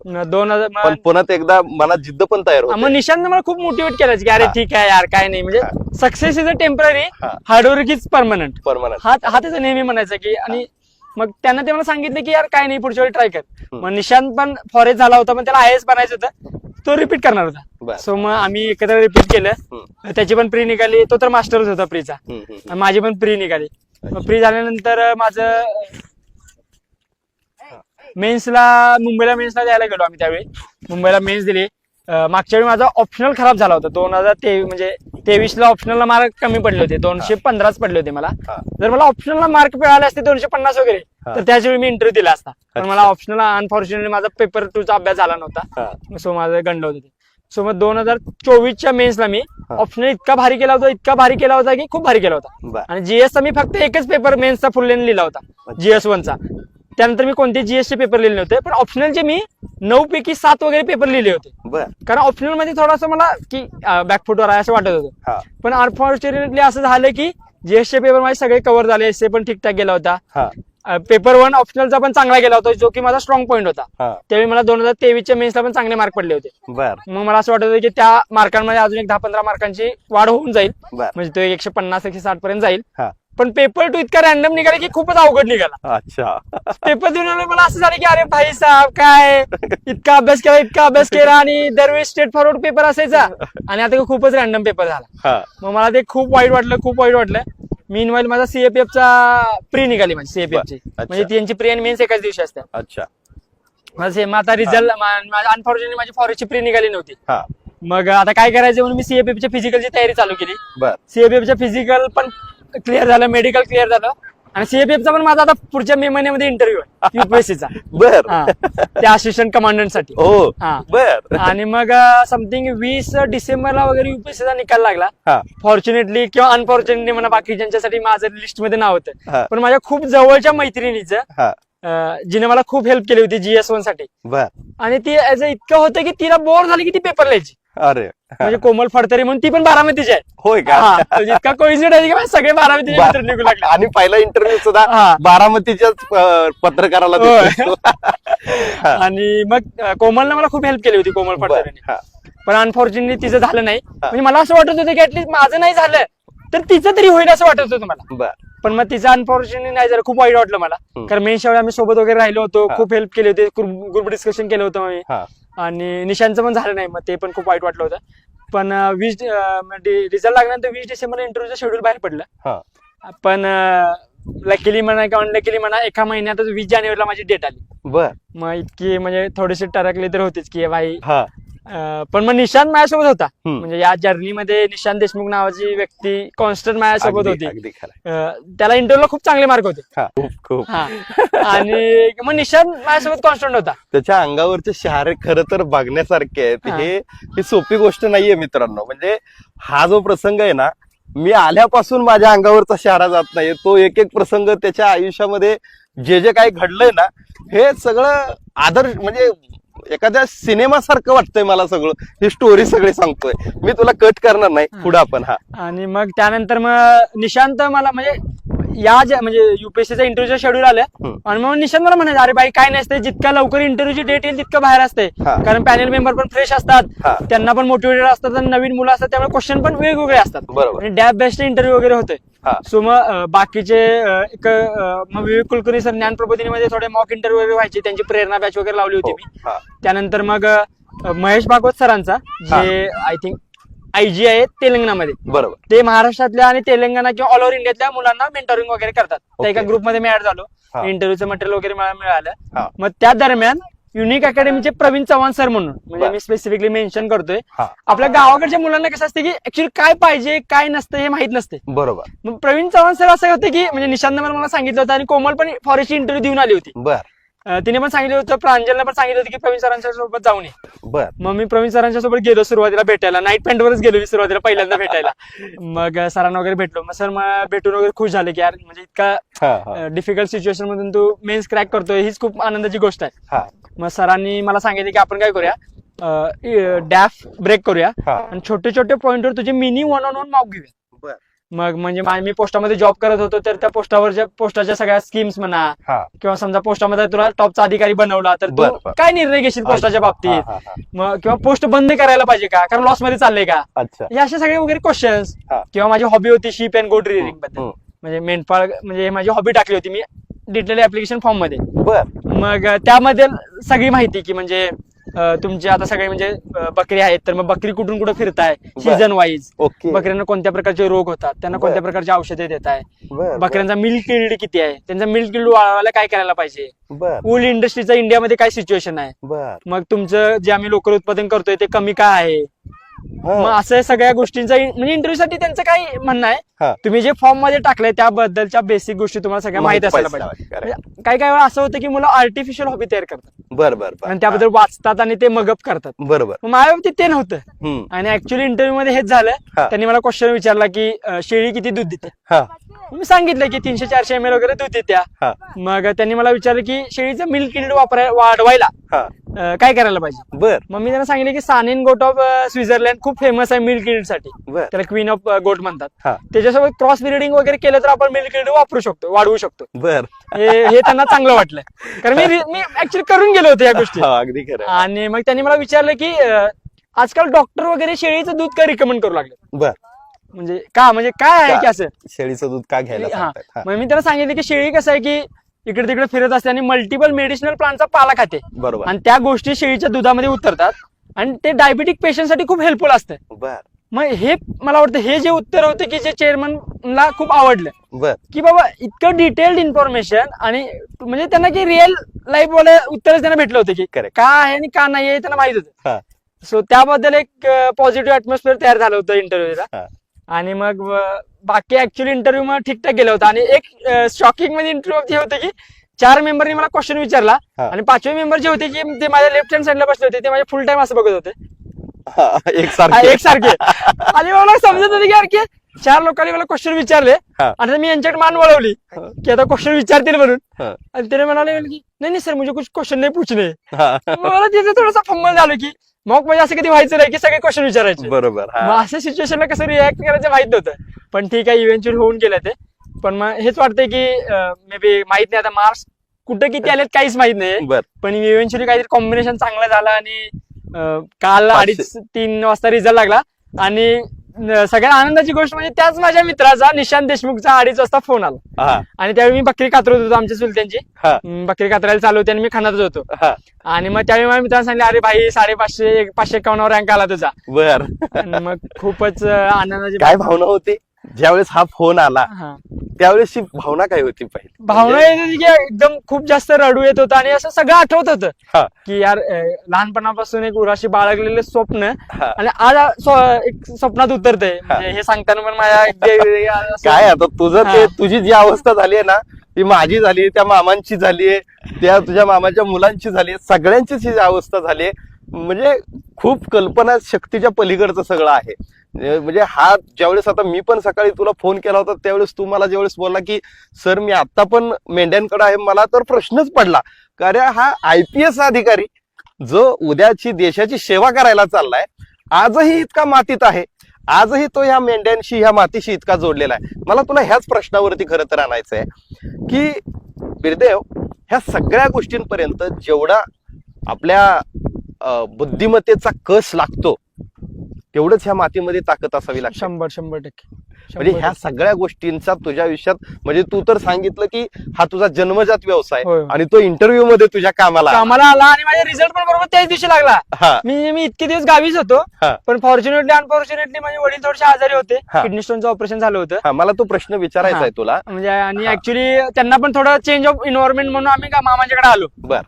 2000 पुन्हा एकदा मला जिद्द पण तयार होती. मग निशांत मला खूप मोटिवेट करायचं की अरे ठीक आहे यार, काय नाही म्हणजे success is a temporary, hard work is permanent. हा त्याचा नेहमी म्हणायचा की. आणि मग त्यांना ते मला सांगितलं की यार काय नाही, पुढच्या वेळी ट्राय कर. मग निशांत पण फॉरेस्ट झाला होता, पण त्याला आयएएस बनायचं होतं, तो रिपीट करणार होता. सो मग आम्ही एकत्र रिपीट केलं. त्याची पण प्री निघाली, तो तर मास्टरच होता प्रीचा, माझी पण प्री निघाली. मग प्री झाल्यानंतर माझं मुंबईला मेन्सला द्यायला गेलो आम्ही. त्यावेळी मुंबईला मेन्स दिली. मागच्या वेळी माझा ऑप्शनल खराब झाला होता. 2023 म्हणजे 23ला ऑप्शनलला मार्क कमी पडले होते, 215 पडले होते मला. जर मला ऑप्शनलला मार्क मिळाले असते 250 वगैरे तर त्याच वेळी मी इंटरव्ह्यू दिला असता. पण मला ऑप्शनल अनफॉर्च्युनेटली माझा पेपर 2चा अभ्यास झाला नव्हता. सो माझं गंड होते. सो मग 2024च्या मेन्सला मी ऑप्शनल इतका भारी केला होता की खूप भारी केला होता. आणि जीएसचा मी फक्त एकच पेपर मेन्सचा फुल लेन लिहिला होता, जीएस 1चा. त्यानंतर मी कोणते जीएसचे पेपर लिहिले नव्हते, पण ऑप्शनलचे मी 9 पैकी 7 वगैरे पेपर लिहिले होते. कारण ऑप्शनल मध्ये थोडंसं मला की बॅकफुटवर आहे असं वाटत होतं. पण अनफॉर्च्युनेटली असं झालं की जीएसचे पेपर माझे सगळे कव्हर झाले, एसए पण ठीकठाक गेला होता. पेपर 1 ऑप्शनलचा पण चांगला गेला होता, जो की माझा स्ट्रॉंग पॉईंट होता. त्यावेळी मला 2023च्या मेन्सला पण चांगले मार्क पडले होते. मग मला असं वाटत होतं की त्या मार्कांमध्ये अजून एक 10-15 मार्कांची वाढ होऊन जाईल, म्हणजे तो 150-160 पर्यंत जाईल. पण पेपर 2 इतका रॅन्डम निघाला की खूपच अवघड निघाला. पेपर देऊन मला असं झालं की अरे भाई साहेब काय इतका अभ्यास केला आणि दरवेळी स्ट्रेट फॉरवर्ड पेपर असायचा आणि आता खूपच रॅन्डम पेपर झाला. मग मला ते खूप वाईट वाटलं. मीनवाईल माझा सीएपीएफचा प्री निघाली, माझी सीएपीएफची म्हणजे त्यांची प्री आणि मेन्स एकाच दिवशी असते. मग आता रिझल्ट अनफॉर्च्युनेटली माझी फॉरेस्टची प्री निघाली नव्हती. मग आता काय करायचं म्हणून मी सीएपीएफच्या फिजिकलची तयारी चालू केली. सीएपीएफच्या फिजिकल पण क्लिअर झालं, मेडिकल क्लिअर झालं. आणि सीएपीएफचा पण माझा आता पुढच्या मे महिन्यामध्ये इंटरव्ह्यू आहे युपीएससीचा, त्या असिस्टंट कमांडंटसाठी. आणि मग समथिंग 20 डिसेंबरला वगैरे युपीएससीचा निकाल लागला. फॉर्च्युनेटली किंवा अनफॉर्च्युनेटली म्हणा, बाकी ज्यांच्यासाठी माझं लिस्ट मध्ये नाव होतं. पण माझ्या खूप जवळच्या मैत्रिणीचं जिने मला खूप हेल्प केली होती जीएस 1 साठी. आणि ती इतकं होतं की तिला बोर झाली की ती पेपर लिहायची. अरे म्हणजे कोमल फडतरे म्हणून ती पण बारामतीची आहे. होय का? हा, म्हणजे इतका कोइन्सिडेंट आहे की सगळे बारामतीचे मित्र निघू लागले. आणि पहिला इंटरव्ह्यू सुद्धा हा. बारामतीच्याच पत्रकाराला होय. देतो. आणि मग कोमलने मला खूप हेल्प केली होती, कोमल फडतरेने. हा. पण अनफॉर्च्युनेटली तिचं झालं नाही. म्हणजे मला असं वाटत होतं की ऍटलीस्ट माझं नाही झालं तर तिचं तरी होईल असं वाटत होतं मला. बर. पण मग तिचं अनफॉर्च्युनेटली नाही झालं. खूप वाईट वाटलं मला. कारण मेन शेवटी आम्ही सोबत वगैरे राहिलो होतो, खूप हेल्प केली होती, ग्रुप डिस्कशन केलं होतं आम्ही. आणि निशांचं पण झालं नाही, मग ते पण खूप वाईट वाटलं होतं. पण रिझल्ट लागल्यानंतर 20 डिसेंबर इंटरव्ह्यूचं शेड्यूल बाहेर पडलं. पण लकीली म्हणा किंवा अनलकीली म्हणा, एका महिन्यातच 20 जानेवारीला माझी डेट आली. बर. मग इतकी म्हणजे थोडीशी टरकली तर होतीच की भाई. पण मग निशांत माझ्यासोबत होता. म्हणजे या जर्नीमध्ये निशांत देशमुख नावाची व्यक्ती कॉन्स्टंट माझ्यासोबत होती. त्याला इंटरव्ह्यूला खूप चांगले मार्क होते. खूप. आणि मग निशांत माझ्यासोबत कॉन्स्टंट होता. त्याच्या अंगावरचे शहारे खरं तर बघण्यासारखे आहेत. ही सोपी गोष्ट नाहीये मित्रांनो. म्हणजे हा जो प्रसंग आहे ना, मी आल्यापासून माझ्या अंगावरचा शहारा जात नाही. तो एक एक प्रसंग त्याच्या आयुष्यामध्ये जे काही घडलंय ना, हे सगळं आदर्श म्हणजे एखाद्या सिनेमासारखं वाटतंय मला. सगळं ही स्टोरी सगळी सांगतोय मी, तुला कट करणार नाही पुढे आपण. आणि मग त्यानंतर मग निशांत मला म्हणजे म्हणजे युपीएससीचा इंटरव्ह्यूचं शेड्यूल आलं. आणि मग निशांत मला म्हणायचं, अरे बाई काय नसते, जितका लवकर इंटरव्ह्यूची डेट येईल तितकं बाहेर असते. कारण पॅनल मेंबर पण फ्रेश असतात, त्यांना पण मोटिवेटेड असतात आणि नवीन मुलं असतात, त्यामुळे क्वेश्चन पण वेगवेगळे असतात. आणि डॅब बेस्ड इंटरव्ह्यू वगैरे होते. सो मग बाकीचे मग विवेक कुलकर्णी सर ज्ञान प्रबोधिनीमध्ये थोडे मॉक इंटरव्ह्यू वगैरे व्हायचे, त्यांची प्रेरणा बॅच वगैरे लावली होती मी. त्यानंतर मग महेश भागवत सरांचा, जे आय थिंक आयजी आहे तेलंगणामध्ये. बरोबर. ते महाराष्ट्रातल्या आणि तेलंगणा किंवा ऑल ओव्हर इंडियातल्या मुलांना मेंटरिंग वगैरे करतात. त्या एका ग्रुपमध्ये मी ऍड झालो. इंटरव्ह्यूचं मटेरियल वगैरे मला मिळालं. मग त्या दरम्यान युनिक अकॅडमीचे प्रवीण चव्हाण सर म्हणून, म्हणजे मी स्पेसिफिकली मेन्शन करतोय, आपल्या गावाकडच्या मुलांना कसं असते की ऍक्च्युअली काय पाहिजे काय नसतं हे माहित नसते. बरोबर. मग प्रवीण चव्हाण सर असं होते की म्हणजे निशांत मला सांगितलं होतं, आणि कोमल पण फॉरेस्टची इंटरव्ह्यू देऊन आली होती. तिने पण सांगितलं होतं, प्रांजलने पण सांगितलं होतं की प्रवीण सरांच्या सोबत जाऊन ये. मग मी प्रवीण सरांच्या सोबत गेलो सुरुवातीला भेटायला. नाईट पॅन्टवरच गेलो मी सुरुवातीला पहिल्यांदा भेटायला. मग सरांना वगैरे भेटलो. मग सर भेटून वगैरे खुश झाले की यार म्हणजे इतका डिफिकल्ट सिच्युएशन मधून तू मेन्स क्रॅक करतोय, हीच खूप आनंदाची गोष्ट आहे. मग सरांनी मला सांगितलं की आपण काय करूया, डॅफ ब्रेक करूया आणि छोटे छोटे पॉइंटवर तुझे मिनी 1-on-1 मॉक घेऊया. मग म्हणजे मी पोस्टामध्ये जॉब करत होतो, तर त्या पोस्टाच्या सगळ्या स्कीम्स म्हणा, किंवा समजा पोस्टामध्ये तुला टॉपचा अधिकारी बनवला तर तू काय निर्णय घेशील पोस्टाच्या बाबतीत, मग किंवा पोस्ट बंद करायला पाहिजे का, कारण लॉस मध्ये चाललंय का, हे असे सगळे वगैरे क्वेश्चन्स. किंवा माझी हॉबी होती शिप अँड गोट रिअरिंग बद्दल, म्हणजे मेंढपाळ म्हणजे माझी हॉबी टाकली होती मी डिटेल ऍप्लिकेशन फॉर्म मध्ये. मग त्यामध्ये सगळी माहिती की म्हणजे तुमचे आता सगळे म्हणजे बकरी आहेत, तर मग बकरी कुठून कुठे फिरताय सीझन वाईज, बकऱ्यांना कोणत्या प्रकारचे रोग होतात, त्यांना कोणत्या प्रकारचे औषधे देत आहे, बकऱ्यांचा मिल्क यील्ड किती आहे, त्यांचा मिल्क यील्ड वाढवायला काय करायला पाहिजे, वूल इंडस्ट्रीचा इंडियामध्ये काय सिच्युएशन आहे, मग तुमचं जे आम्ही लोकल उत्पादन करतोय ते कमी का आहे. मग असं सगळ्या गोष्टींचा म्हणजे इंटरव्ह्यू साठी त्यांचं काय म्हणणं आहे, तुम्ही जे फॉर्म मध्ये टाकलंय त्याबद्दलच्या बेसिक गोष्टी तुम्हाला सगळ्या माहित असायला पाहिजे. काही वेळा असं होतं की मुलं आर्टिफिशियल हॉबी तयार करतात, बरोबर, आणि त्याबद्दल वाचतात आणि ते मगअप करतात, बरोबर. माझ्या बाबतीत ते नव्हतं. आणि ऍक्च्युअली इंटरव्ह्यू मध्ये हेच झालं. त्यांनी मला क्वेश्चन विचारला की शेळी किती दूध देते. मी सांगितलं की 300-400 ml वगैरे दूध देत्या. मग त्यांनी मला विचारलं की शेळीचं मिल्क यील्ड वाढवायला काय करायला पाहिजे. मग मी त्यांना सांगितलं की सानेन गोट ऑफ स्वित्झर्लंड खूप फेमस आहे मिल्क यील्ड साठी, त्याला क्वीन ऑफ गोट म्हणतात. त्याच्यासोबत क्रॉस ब्रीडिंग वगैरे केलं तर आपण मिल्क यील्ड वाढवू शकतो. हे त्यांना चांगलं वाटलं, कारण मी ऍक्च्युअली करून गेलो होतो या गोष्टी. अगदी खरं. आणि मग त्यांनी मला विचारलं की आजकाल डॉक्टर वगैरे शेळीचं दूध का रिकमेंड करू लागले, म्हणजे काय आहे की असं शेळीचं दूध का घ्यायला. मग मी त्यांना सांगितलं की शेळी कसं आहे की इकडे तिकडे फिरत असते आणि मल्टिपल मेडिसिनल प्लांटचा पाला खाते, बरोबर, आणि त्या गोष्टी शेळीच्या दुधामध्ये उतरतात आणि ते डायबिटिक पेशंटसाठी खूप हेल्पफुल असतं. मग हे मला वाटतं हे जे उत्तर होते की जे चेअरमनला खूप आवडलं, की बाबा इतकं डिटेल्ड इन्फॉर्मेशन, आणि म्हणजे त्यांना की रिअल लाईफ वाले उत्तरच त्यांना भेटलं होतं की का आहे आणि का नाही आहे त्यांना माहित होतं. सो त्याबद्दल एक पॉझिटिव्ह ऍटमॉस्फिअर तयार झालं होतं इंटरव्ह्यूला. आणि मग बाकी ऍक्च्युअली इंटरव्ह्यू मग ठीकठाक गेला होता. आणि एक शॉकिंग मध्ये इंटरव्ह्यू हे होते की 4 मेंबरनी मला क्वेश्चन विचारला, आणि 5वे मेंबर जे होते की ते माझ्या लेफ्ट हँड साईडला बसले होते, ते माझ्या फुल टाइम असं बघत होते एकसारखे. आणि मला समजत होते की यार की 4 लोकांनी मला क्वेश्चन विचारले, आणि मी यांच्याकडे मान वळवली की आता क्वेश्चन विचारतील म्हणून, आणि त्याने म्हणाले की नाही सर मुझे कुछ क्वेश्चन नाही पूछने. मला तिथे थोडासा फंबल झालं की मॉक म्हणजे असं कधी व्हायचं नाही की सगळे क्वेश्चन विचारायचे. बरोबर. मग अशा सिच्युएशनला कसं रिॲक्ट करायचं माहित नव्हतं. पण ठीक आहे, इव्हेंच्युअली होऊन गेलं ते. पण मग हेच वाटतंय की मे बी माहित नाही आता मार्क्स कुठे किती आलेत काहीच माहित नाही. बर. पण इव्हेंच्युअली काहीतरी कॉम्बिनेशन चांगलं झालं आणि काल 2:30-3 वाजता रिझल्ट लागला. आणि सगळ्यात आनंदाची गोष्ट म्हणजे त्याच माझ्या मित्राचा निशांत देशमुखचा 2:30 वाजता फोन आला. आणि त्यावेळी मी बकरी कातरत होतो आमच्या चुलत्यांची. बकरी कातरायला चालू होती आणि मी खानातच होतो. आणि मग त्यावेळी माझ्या मित्रांनी सांगितलं, अरे भाई 551 रँक आला तुझा. बर. आणि मग खूपच आनंदाची काय भावना होती ज्यावेळेस हा फोन आला? त्यावेळेसची भावना काय होती? पहिली भावना येत होती की एकदम खूप जास्त रडू येत होतं आणि असं सगळं आठवत होतं की यार लहानपणापासून एक उराशी बाळगलेलं स्वप्न आणि आज एक स्वप्नात उतरतंय. हे सांगताना पण माझ्या काय आता तुझं ते तुझी जी अवस्था झाली आहे ना ती माझी झाली, त्या मामांची झालीये, त्या तुझ्या मामाच्या मुलांची झाली, सगळ्यांचीच ही अवस्था झाली. म्हणजे खूप कल्पना शक्तीच्या पलीकडचं सगळं आहे. म्हणजे हा ज्यावेळेस आता मी पण सकाळी तुला फोन केला होता त्यावेळेस तू मला ज्यावेळेस बोलला की सर मी आता पण मेंढ्यांकडे आहे, मला तर प्रश्नच पडला कारण हा IPS अधिकारी जो उद्याची देशाची सेवा करायला चाललाय आजही इतका मातीत आहे, आजही तो ह्या मेंढ्यांशी ह्या मातीशी इतका जोडलेला आहे. मला तुला ह्याच प्रश्नावरती खरं तर आणायचं आहे की बिरदेव, ह्या सगळ्या गोष्टींपर्यंत जेवढा आपल्या बुद्धिमत्तेचा कस लागतो तेवढंच ह्या मातीमध्ये ताकद असावी लागते. 100% म्हणजे ह्या सगळ्या गोष्टींचा तुझ्या आयुष्यात म्हणजे तू तर सांगितलं की हा तुझा जन्मजात व्यवसाय आणि तो इंटरव्ह्यू मध्ये तुझ्या कामाला आला आणि माझा रिझल्ट पण बरोबर त्याच दिवशी लागला. मी इतके दिवस गावीच होतो पण फॉर्च्युनेटली अनफॉर्च्युनेटली माझे वडील थोडेसे आजारी होते, किडनी स्टोनचं ऑपरेशन झालं होतं. मला तो प्रश्न विचारायचा आहे तुला म्हणजे आणि ऍक्च्युली त्यांना पण थोडं चेंज ऑफ इन्व्हायरमेंट म्हणून आम्ही मामांच्याकडे आलो.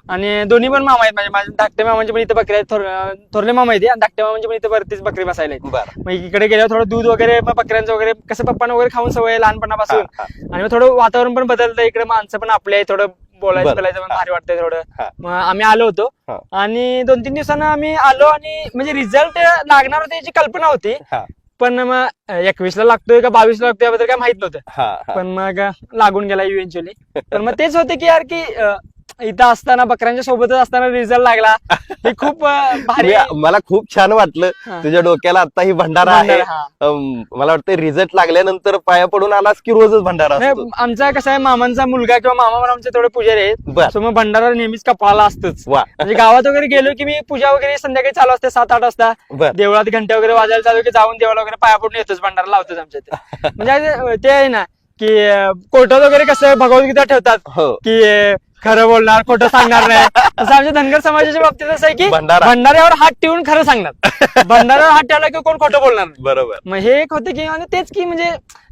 आणि दोन्ही पण मामा आहेत माझे धाकटे मामांचे पण इथे बकरी आहेत, थोरले मामा आहेत आणि धाकटे मामांचे पण इथे वरतीच बकरी बसायला आहेत. मग इकडे गेल्यावर थोडं दूध वगैरे बकऱ्यांचं वगैरे कसं पप्पांना वगैरे खाऊन सवय लहानपणापासून. आणि मग थोडं वातावरण पण बदलतं, इकडे माणसं पण आपले थोडं बोलायचं बोलायचं पण भारी वाटतंय थोडं. मग आम्ही आलो होतो आणि 2-3 दिवसानं आम्ही आलो आणि म्हणजे रिझल्ट लागणार होते याची कल्पना होती. पण मग 21 ला लागतोय का 22 ला लागतोय याबद्दल काय माहित नव्हतं. पण मग लागून गेला इव्हेंच्युअली. तर मग तेच होते की यार की इथं असताना बकऱ्यांच्या सोबतच असताना रिझल्ट लागला हे खूप भारी. मला खूप छान वाटलं. तुझ्या डोक्याला आता ही भंडारा आहे. मला वाटतं रिझल्ट लागल्यानंतर पाया पडून आलास की रोजच भंडारा असतो? आमचा कसं आहे, मामांचा मुलगा किंवा मामा पण आमचे थोडे पुजारी आहेत, सो मग भंडारा नेहमीच कपाळाला असतोच. म्हणजे गावात वगैरे गेलो की मी पूजा वगैरे संध्याकाळी चालू असते 7-8 वाजता, देवळात घंटा वगैरे वाजायला चालू की जाऊन देवाला वगैरे पाया पडून येतोच, भंडारा लावतोच आमच्या इथे. म्हणजे ते आहे ना की कोर्टात वगैरे कसं भगवद्गीता ठेवतात की खरं बोलणार खोटं सांगणार नाही, तसं आमच्या धनगर समाजाच्या बाबतीत असं आहे की भंडाऱ्यावर हात ठेवून खरं सांगणार, भंडाऱ्यावर हात ठेवला की कोण खोटं बोलणार. बरोबर. मग हे एक होतं की आणि तेच की म्हणजे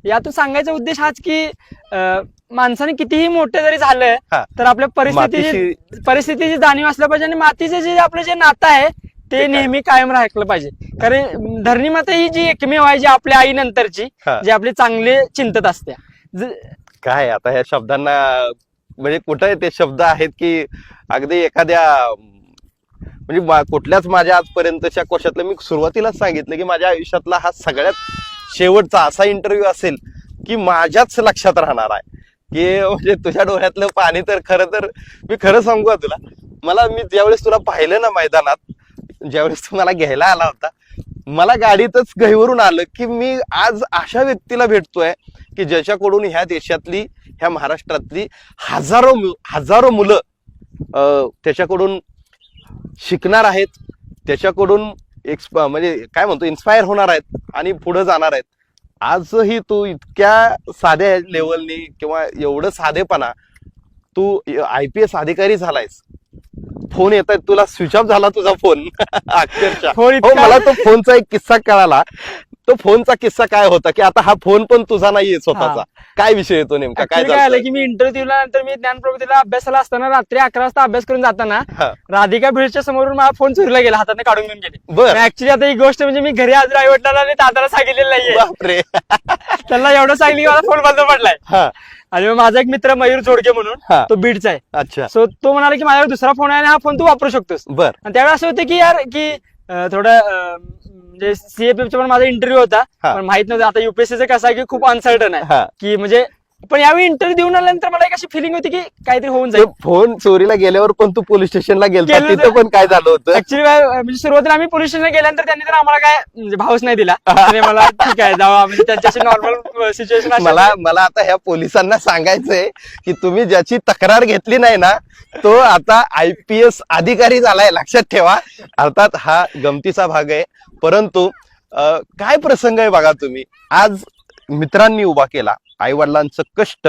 यातून सांगायचा उद्देश हाच की माणसाने कितीही मोठे जरी झालं तर आपल्या परिस्थितीची जाणीव असल्या पाहिजे आणि मातीचे जे आपलं जे नातं आहे ते नेहमी कायम राखलं पाहिजे. कारण धरणी माता ही जी एकमेव आहे जी आपल्या आई नंतरची जी आपली चांगले चिंतत असते. काय आता ह्या शब्दांना म्हणजे कुठे ते शब्द आहेत की अगदी एखाद्या म्हणजे कुठल्याच माझ्या आजपर्यंतच्या कोशातलं मी सुरुवातीलाच सांगितलं की माझ्या आयुष्यातला हा सगळ्यात शेवटचा असा इंटरव्ह्यू असेल की माझ्याच लक्षात राहणार आहे की म्हणजे तुझ्या डोळ्यातलं पाणी तर मी खरं सांगू का तुला, मी ज्यावेळेस तुला पाहिलं ना मैदानात, ज्यावेळेस तू मला घ्यायला आला होता, मला गाडीतच गहिवरून आलं की मी आज अशा व्यक्तीला भेटतोय की ज्याच्याकडून ह्या देशातली ह्या महाराष्ट्रातली हजारो मुलं त्याच्याकडून शिकणार आहेत, त्याच्याकडून म्हणजे काय म्हणतो इन्स्पायर होणार आहेत आणि पुढे जाणार आहेत. आजही तू इतक्या साध्या लेवलनी किंवा एवढं साधेपणा तू IPS अधिकारी झालायस. फोन येत आहेत तुला, स्विच ऑफ झाला तुझा फोन अक्षरशः. मला तो फोनचा एक किस्सा कळाला. तो फोनचा किस्सा काय होता की आता हा फोन पण तुझा नाहीये स्वतःचा, काय विषय येतो नेमका? काय झालं की मी इंटरव्ह्यू दिल्यानंतर मी ज्ञानप्रबोधीला अभ्यासाला असताना रात्री 11 वाजता अभ्यास करून जाताना राधिका भिडच्या समोरून माझा फोन चोरीला गेला, हाताने काढून घेऊन गेले. ऍक्च्युली आता ही गोष्ट म्हणजे मी घरी आज आई-वडिलांना आणि दादाला सांगितलेलं नाहीये. त्यांना एवढं सांगितलं की मला फोन बंद पडलाय. आणि माझा एक मित्र मयूर जोडके म्हणून तो बीडचा आहे. अच्छा. सो तो म्हणाला की माझ्याकडे दुसरा फोन आहे आणि हा फोन तू वापरू शकतोस. आणि त्यावेळेस असं होतं की यार की थोडं म्हणजे CFFचा पण माझा इंटरव्ह्यू होता पण माहित नव्हतं. आता UPSCचं कसं आहे की खूप अनसर्टन आहे की म्हणजे पण यावेळी इंटरव्ह्यू देऊन आल्यानंतर मला एक अशी फिलिंग होती की काहीतरी होऊन जाईल. फोन चोरीला गेल्यावर पण तू पोलीस स्टेशनला गेलता, गेलो तिथं पण काय झालं होतं? ऍक्च्युली म्हणजे सुरुवातीला आम्ही पोलीस स्टेशनला गेल्यानंतर त्यांनी तर आम्हाला काय म्हणजे भावच नाही दिला. त्याने मला ठीक आहे जावा, म्हणजे त्यांच्याशी नॉर्मल सिच्युएशन. मला आता ह्या पोलिसांना सांगायचंय की तुम्ही ज्याची तक्रार घेतली नाही ना तो आता IPS अधिकारी झालाय, लक्षात ठेवा. अर्थात हा गमतीचा भाग आहे, परंतु काय प्रसंग आहे बघा तुम्ही. आज मित्रांनी उभा केला, आई वडिलांचं कष्ट,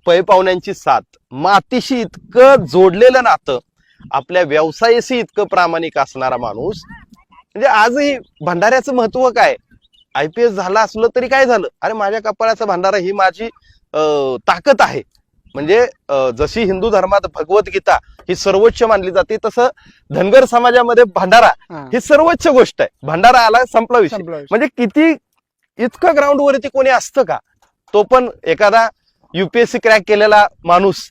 पै पाहुण्यांची साथ, मातीशी इतकं जोडलेलं नातं, आपल्या व्यवसायाशी इतकं प्रामाणिक असणारा माणूस. म्हणजे आजही भंडाऱ्याचं महत्व काय, IPS झाला असलं तरी काय झालं, अरे माझ्या कपाळाचा भंडारा ही माझी ताकद आहे. म्हणजे जशी हिंदू धर्मात भगवद्गीता ही सर्वोच्च मानली जाते, तसं धनगर समाजामध्ये भंडारा ही सर्वोच्च गोष्ट आहे. भंडारा आला संपला विषय. म्हणजे किती इतकं ग्राउंड वरती कोणी असतं का, तो पण एखादा UPSC क्रॅक केलेला माणूस.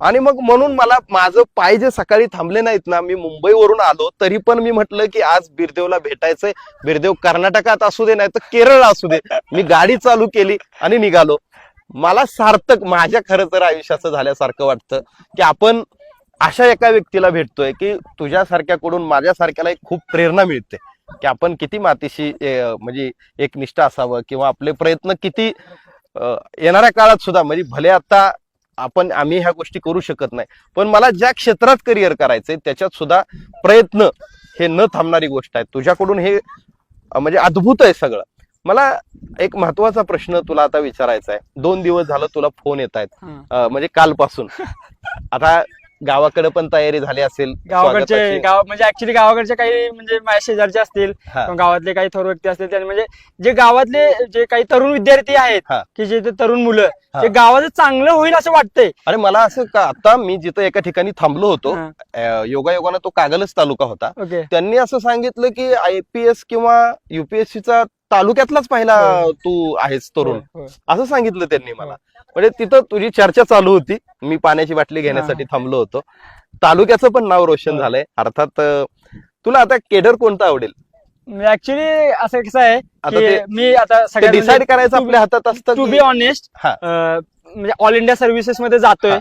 आणि मग म्हणून मला माझं पाय जे सकाळी थांबले नाहीत ना, मी मुंबईवरून आलो तरी पण मी म्हटलं की आज बिरदेवला भेटायचंय. बिरदेव कर्नाटकात असू दे नाही तर केरळला असू दे, मी गाडी चालू केली आणि निघालो. मला सार्थक माझ्या खरं तर आयुष्याचं झाल्यासारखं वाटतं की आपण अशा एका व्यक्तीला भेटतोय की तुझ्यासारख्याकडून माझ्यासारख्याला एक खूप प्रेरणा मिळते की आपण किती मातीशी म्हणजे एकनिष्ठ असावं, किंवा आपले प्रयत्न किती येणाऱ्या काळात सुद्धा, म्हणजे भले आता आम्ही ह्या गोष्टी करू शकत नाही, पण मला ज्या क्षेत्रात करिअर करायचंय त्याच्यात सुद्धा प्रयत्न हे न थांबणारी गोष्ट आहे. तुझ्याकडून हे म्हणजे अद्भुत आहे सगळं. मला एक महत्वाचा प्रश्न तुला आता विचारायचा आहे. 2 दिवस झालं तुला फोन येत आहेत, म्हणजे कालपासून. आता गावाकडे पण तयारी झाली असेल गावाकडचे स्वागताची? म्हणजे ऍक्च्युली गावाकडचे काही म्हणजे माझ्या शेजारचे असतील किंवा गावातले काही थोर व्यक्ती असतील, त्यांनी म्हणजे जे गावातले जे काही तरुण विद्यार्थी आहेत की जे तरुण मुलं, ते गावाचं चांगलं होईल असं वाटतंय. अरे मला असं का, आता मी जिथं एका ठिकाणी थांबलो होतो, योगायोगानं तो कागलच तालुका होता, त्यांनी असं सांगितलं की IPS किंवा UPSCचा तालुक्यातलाच पहिला तू आहेस तरुण, असं सांगितलं त्यांनी मला. म्हणजे तिथं तुझी चर्चा चालू होती, मी पाण्याची बाटली घेण्यासाठी थांबलो होतो. तालुक्याचं पण नाव रोशन झालंय. अर्थात तुला आता केडर कोणतं आवडेल? ऍक्च्युली असं कसं आहे की मी आता सगळं डिसाईड करायचं आपल्या हातात असतं. टू बी ऑनेस्ट, म्हणजे ऑल इंडिया सर्व्हिसेस मध्ये जातोय.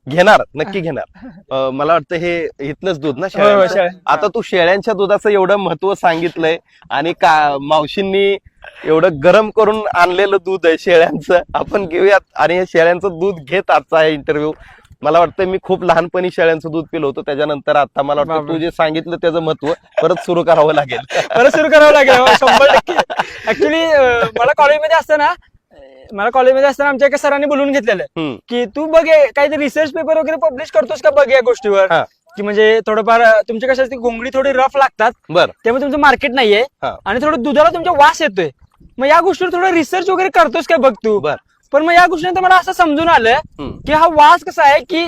घेणार, नक्की घेणार. मला वाटतं हे इथलंच दूध ना शेळ्यांचं. आता तू शेळ्यांच्या दुधाचं एवढं महत्व सांगितलंय आणि मावशींनी एवढं गरम करून आणलेलं दूध आहे शेळ्यांचं, आपण घेऊयात. आणि हे शेळ्यांचं दूध घेत आजचा हा इंटरव्ह्यू. मला वाटतं मी खूप लहानपणी शेळ्यांचं दूध पिलं होतं, त्याच्यानंतर आता मला वाटतं तू जे सांगितलं त्याचं महत्व परत सुरू करावं लागेल. 100%. ऍक्च्युली मला कॉलेजमध्ये असताना आमच्या एका सरांनी बोलून घेतलेलं की तू बघ काहीतरी रिसर्च पेपर वगैरे पब्लिश करतोस का बघ या गोष्टीवर, की म्हणजे थोडंफार तुमचे कशा घोंगडी थोडी रफ लागतात, त्यामुळे तुमचं मार्केट नाहीये आणि थोडं दुधाला तुमचा वास येतोय, मग या गोष्टीवर थोडं रिसर्च वगैरे करतोस का बघ तू. पण मग या गोष्टीनंतर मला असं समजून आलं की हा वास कसा आहे की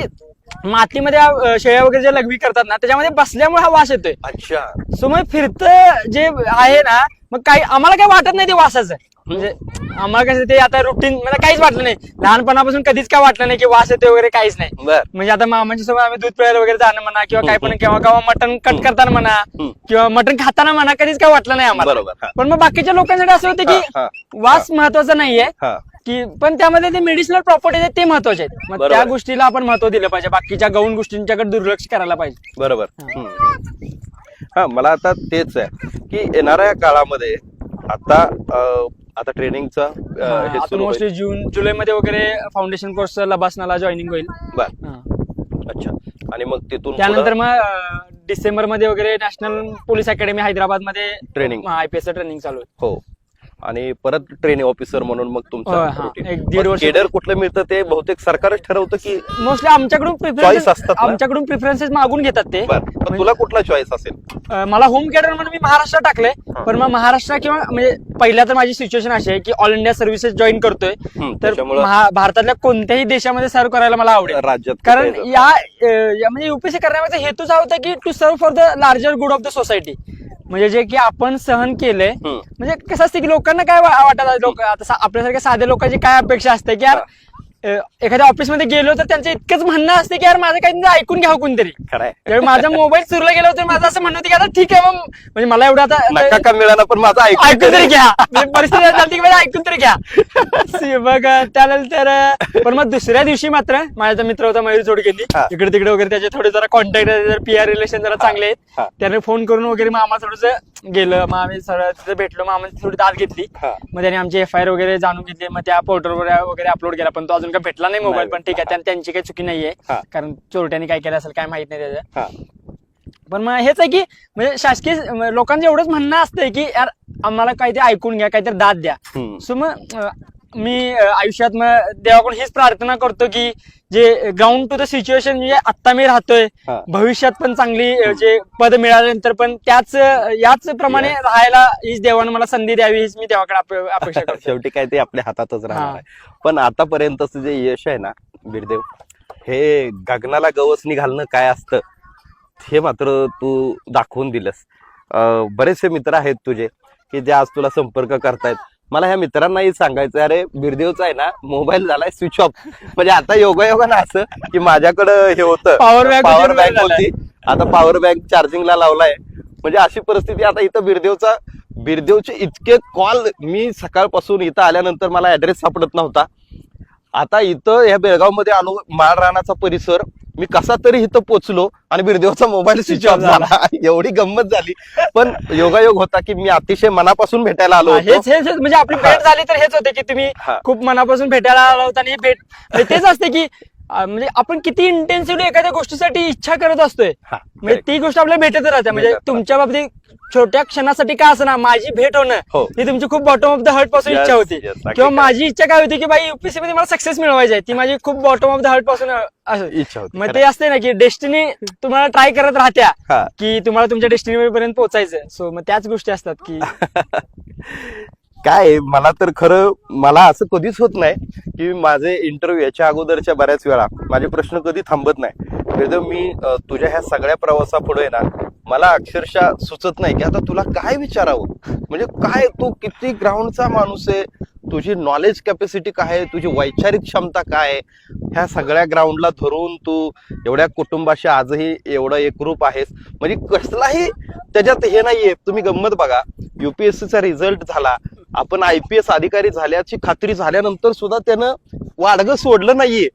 मातीमध्ये शेळ्या वगैरे जे लघवी करतात ना त्याच्यामध्ये बसल्यामुळे हा वास येतोय. अच्छा. सो मग फिरतं जे आहे ना, मग काही आम्हाला काही वाटत नाही ते वासाचं. म्हणजे आम्हाला कसं ते आता रुटीन मला काहीच वाटलं नाही, लहानपणापासून कधीच काय वाटलं नाही की वास येते वगैरे काहीच नाही. म्हणजे आता मामांच्या सोबत आम्ही दूध प्यायला वगैरे जाणं म्हणा किंवा काय पण केव्हा मटण कट करताना म्हणा किंवा मटण खाताना म्हणा कधीच काय वाटलं नाही आम्हाला. पण मग बाकीच्या लोकांसाठी असं होतं की वास महत्वाचा नाहीये की, पण त्यामध्ये ते मेडिसिनल प्रॉपर्टीज आहेत ते महत्वाचे आहेत. मग त्या गोष्टीला आपण महत्व दिलं पाहिजे, बाकीच्या गौण गोष्टींच्याकडे दुर्लक्ष करायला पाहिजे. बरोबर. मला आता तेच आहे की येणाऱ्या काळामध्ये आता ट्रेनिंगचा मोस्टली जुलै मध्ये वगैरे फाउंडेशन कोर्स लबासनाला जॉईनिंग होईल. अच्छा. आणि मग तिथून त्यानंतर मग डिसेंबर मध्ये वगैरे नॅशनल पोलीस अकॅडमी हैदराबाद मध्ये ट्रेनिंग IPS ट्रेनिंग चालू आहे. हो. आणि परत ट्रेनिंग ऑफिसर म्हणून मग तुमचं 1.5 वर्ष केडर कुठलं मिळतं ते बहुतेक सरकारच ठरवतं की मोस्टली आमच्याकडून प्रिफरन्सेस मागून घेतात ते. पण तुला कुठला चॉईस असेल? मला होम केडर म्हणून मी महाराष्ट्र टाकलंय, पण मग महाराष्ट्र किंवा म्हणजे पहिल्या तर माझी सिच्युएशन अशी आहे की ऑल इंडिया सर्व्हिसेस जॉईन करतोय, तर भारतातल्या कोणत्याही देशामध्ये सर्व्ह करायला मला आवडेल राज्यात. कारण म्हणजे UPSC करण्याचा हेतूच हा होता की to serve for the larger good of the society. म्हणजे जे की आपण सहन केलंय, म्हणजे कसं असतं की लोकांना काय वाटत, लोक आता आपल्यासारख्या साध्या लोकांची काय अपेक्षा असते की यार एखाद्या ऑफिसमध्ये गेलो तर त्यांचं इतकंच म्हणणं असते की यार माझं काहीतरी ऐकून घ्यावं कोणतरी. खरंय. त्यावेळी माझा मोबाईल चुरला गेला होता माझं असं म्हणणं होतं की आता ठीक आहे मग म्हणजे मला एवढं नका आता का मिळाला पण माझं ऐकून तरी घ्या म्हणजे परिस्थिती अशी झाली की मला ऐकून तरी घ्या. मग त्यानंतर पण मग दुसऱ्या दिवशी मात्र माझा मित्र होता मयूर जोडगेली, हा. इकडे तिकडे वगैरे त्याचे थोडे जरा कॉन्टॅक्ट पीआर रिलेशन जरा चांगले आहेत. हा. त्याने फोन करून वगैरे मग आम्हाला थोडंसं गेलं, मग आम्ही सरळ तिथे भेटलो, मग आम्ही थोडी दाद घेतली. हा. मग त्याने आमची FIR वगैरे जाणून घेतली, मग त्या पोर्टलवर वगैरे अपलोड केला, पण तो अजून काय भेटला नाही मोबाईल. पण ठीक आहे, त्यांची काही चुकी नाहीये, हा. कारण चोरट्यांनी काय केलं असेल काय माहित नाही त्याचं. हा. पण मग हेच आहे की म्हणजे शासकीय लोकांचं एवढंच म्हणणं असतंय की यार आम्हाला काहीतरी ऐकून घ्या, काहीतरी दाद द्या. हम्म. सो मग मी आयुष्यात मग देवाकडून हीच प्रार्थना करतो की जे ग्राउंड टू द सिच्युएशन म्हणजे आता मी राहतोय, हा. भविष्यात पण चांगली जे पद मिळाल्यानंतर पण याच प्रमाणे राहायला हीच देवानं मला संधी द्यावी, हीच मी देवाकडे अपेक्षा करतो. शेवटी काय ते आपल्या हातातच राहणार हा. आहे. पण आतापर्यंतच जे यश आहे ना बिरदेव, हे गगनाला गवसणी घालणं काय असतं हे मात्र तू दाखवून दिलंस. बरेचसे मित्र आहेत तुझे की जे आज तुला संपर्क करतायत. मला ह्या मित्रांनाही सांगायचं, अरे बिरदेवचा आहे ना मोबाईल झालाय स्विच ऑफ. म्हणजे आता योगायोगानं असं की माझ्याकडं हे होतं Power bank पॉवर वगैरे बँक होती, आता पॉवर बँक चार्जिंगला लावलाय. म्हणजे अशी परिस्थिती आता इथं बिरदेवचे इतके कॉल, मी सकाळपासून इथं आल्यानंतर मला ऍड्रेस सापडत नव्हता. आता इथं ह्या बेळगाव मध्ये आलो, माळ रानाचा परिसर, मी कसा तरी इथं पोचलो आणि बिरदेवचा मोबाईल स्विच ऑफ झाला. एवढी गंमत झाली. पण योगायोग होता की मी अतिशय मनापासून भेटायला आलो होतो. हेच म्हणजे आपली भेट झाली तर हेच होते की तुम्ही हा. खूप मनापासून भेटायला आला होता. आणि ही भेट म्हणजे तेच असते की म्हणजे आपण किती इंटेन्सिव्हली एखाद्या गोष्टीसाठी इच्छा करत असतोय, हा, म्हणजे correct. ती गोष्ट आपल्याला भेटत राहते. म्हणजे भेटत तुमच्या बाबतीत छोट्या क्षणासाठी काय असं ना, माझी भेट होणं हो. ही तुमची खूप बॉटम ऑफ द हार्ट पासून Yes, इच्छा होती. yes, अगदी किंवा correct. माझी इच्छा काय होती की बाई UPSC मध्ये मला सक्सेस मिळवायची आहे, ती माझी खूप बॉटम ऑफ द हार्ट पासून असं. इच्छा होती. मग ते असते ना की डेस्टिनी तुम्हाला ट्राय करत राहत्या हा. की तुम्हाला तुमच्या डेस्टिनी पर्यंत पोहोचायचं. सो मग त्याच गोष्टी असतात की काय मला तर खरं मला असं कधीच होत नाही की माझे इंटरव्ह्यू याच्या अगोदरच्या बऱ्याच वेळा माझे प्रश्न कधी थांबत नाही. बिरदेव, मी तुझ्या ह्या सगळ्या प्रवासापुढे ना मला अक्षरशः सुचत नाही की आता तुला काय विचारावं. म्हणजे काय तू किती ग्राउंडचा माणूस आहे, तुझी नॉलेज कॅपॅसिटी काय आहे, तुझी वैचारिक क्षमता काय आहे, ह्या सगळ्या ग्राउंडला धरून तू एवढ्या कुटुंबाशी आजही एवढं एकरूप आहेस. म्हणजे कसलाही त्याच्यात हे नाहीये. तुम्ही गंमत बघा, UPSCचा रिझल्ट झाला, आपण IPS अधिकारी झाल्याची खात्री झाल्यानंतर सुद्धा त्यानं वाडगं सोडलं नाहीये.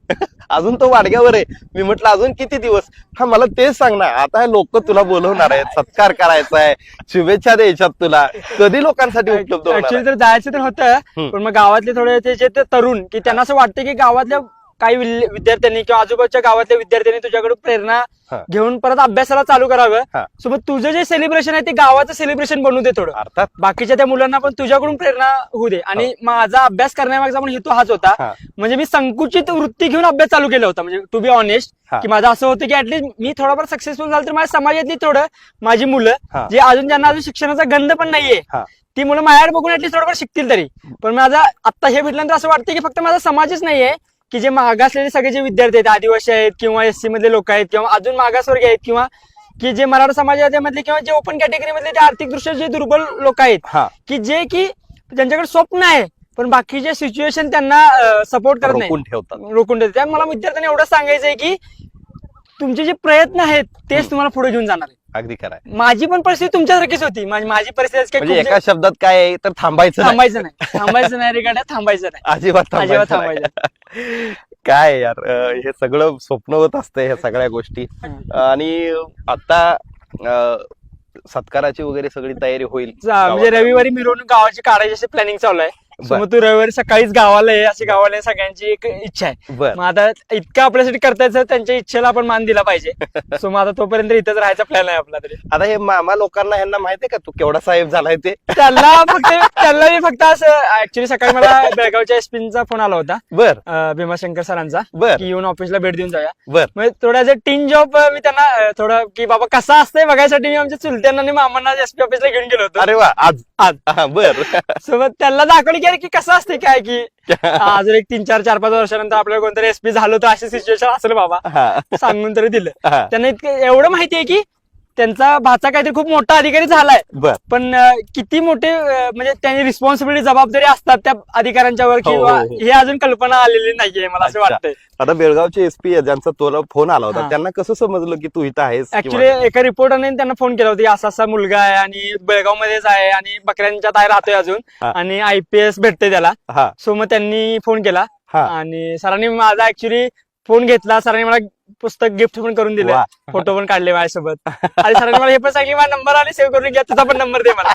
अजून तो वाडग्यावर आहे. मी म्हटलं अजून किती दिवस. हा, मला तेच सांग ना, आता लोक तुला बोलवणार आहेत, सत्कार करायचा आहे, शुभेच्छा द्यायच्यात तुला, कधी लोकांसाठी उपलब्ध होणार ऍक्च्युअली आहे? तर जायचं तर होतं, पण मग गावातले थोडे जे ते तरुण की त्यांना असं वाटतं की गावातल्या काही विद्यार्थ्यांनी किंवा आजूबाजूच्या गावातल्या विद्यार्थ्यांनी तुझ्याकडून प्रेरणा हा. घेऊन परत अभ्यासाला चालू करावं. हा. सो मग तुझं जे सेलिब्रेशन आहे ते गावाचं सेलिब्रेशन बनवू दे थोडं. अर्थात. बाकीच्या त्या मुलांना पण तुझ्याकडून प्रेरणा होऊ दे. आणि माझा अभ्यास करण्यामागचा पण हेतू हाच होता. हा. म्हणजे मी संकुचित वृत्ती घेऊन अभ्यास चालू केला होता. म्हणजे टू बी ऑनेस्ट हा. की माझं असं होतं की ऍटलीस्ट मी थोडाफार सक्सेसफुल झालं तर माझ्या समाजातली थोडं माझी मुलं हा. जे अजून ज्यांना अजून शिक्षणाचा गंध पण नाहीये हा. ती मुलं माझ्याकडे बघून ऍटलीस्ट थोडंफार शिकतील तरी. पण माझा आता हे भेटल्यानंतर असं वाटतं की फक्त माझा समाजच नाहीये की जे मागासलेले सगळे जे विद्यार्थी आहेत, आदिवासी आहेत किंवा SC मधले लोक आहेत किंवा अजून मागासवर्गीय आहेत किंवा की जे मराठा समाजामधले किंवा जे ओपन कॅटेगरी मधले ते आर्थिकदृष्ट्या जे दुर्बल लोक आहेत हा. की जे की त्यांच्याकडे स्वप्न आहे पण बाकीचे सिच्युएशन त्यांना सपोर्ट करत नाही, रोखून ठेवतात. रोखून ठेवतात. त्यामुळे मला विद्यार्थ्यांना एवढं सांगायचं आहे की तुमचे जे प्रयत्न आहेत तेच तुम्हाला पुढे घेऊन जाणार आहे. अगदी खरं आहे. माझी पण परिस्थिती तुमच्यासारखीच होती. माझी परिस्थिती म्हणजे एका शब्दात काय आहे तर थांबायचं नाही. थांबायचं नाही रेगाड्या, थांबायचं नाही, अजिबात अजिबात थांबायचं थांबायचं. नाही. काय यार, हे सगळं स्वप्नवत असतंय ह्या सगळ्या गोष्टी. आणि आता सत्काराची वगैरे सगळी तयारी होईल. म्हणजे रविवारी मिरवणूक गावाची काढायची अशी प्लॅनिंग चालू आहे. So मग तू रविवारी सकाळीच गावाला आहे अशी गावाला सगळ्यांची एक इच्छा आहे. बर. मग आता इतकं आपल्यासाठी करता येतं त्यांच्या इच्छेला आपण मान दिला पाहिजे. सो मग आता तोपर्यंत इथंच राहायचा प्लॅन आहे आपला तरी. आता हे मामा लोकांना ह्यांना माहितीये का तू केवढा साहेब झालाय ते? त्यांना मी फक्त असं ऍक्च्युली सकाळी मला बेळगावच्या एसपीचा फोन आला होता, बर भीमाशंकर सरांचा, बर की येऊन ऑफिसला भेट देऊन जाऊया. बर म्हणजे थोडा जे टीन जॉब मी त्यांना थोडं की बाबा कसा असतंय बघायसाठी मी आमच्या चुलत्यांना आणि मामांना एसपी ऑफिसला घेऊन गेलो होतो. अरे वा, आज हा, बर. सोबत त्यांना दाखवली की अरे की कसं असते काय की अजून एक 3-4-5 वर्षानंतर आपल्याला कोणतरी एसपी झालं तर अशी सिच्युएशन असेल बाबा, हा. सांगून तरी दिलं. हा. त्यांना इतकं एवढं माहिती आहे की त्यांचा भाचा काहीतरी खूप मोठा अधिकारी झालाय, बर. पण किती मोठे म्हणजे त्यांनी रिस्पॉन्सिबिलिटी जबाबदारी असतात त्या अधिकाऱ्यांच्यावर हो, किंवा हो, हो. हे अजून कल्पना आलेली नाहीये मला असं अच्छा. वाटतंय. आता बेळगावचे एसपी ज्यांचा तुला फोन आला होता हा. त्यांना कसं समजलं की तू इथं आहेस ऍक्च्युली एका रिपोर्टरने त्यांना फोन केला होता, असा असा मुलगा आहे आणि बेळगाव मध्येच आहे आणि बकऱ्यांच्यात आहे, राहतोय अजून हा. आणि IPS भेटते त्याला. हा सो मग त्यांनी फोन केला हा. आणि सरांनी माझा ऍक्च्युली फोन घेतला. सरांनी मला पुस्तक गिफ्ट पण करून दिलं, वा. फोटो पण काढले माझ्यासोबत आणि सरांनी मला हे पण सांगितलं माझा नंबर आणि सेव्ह करून घ्या, तुझा पण नंबर दे मला.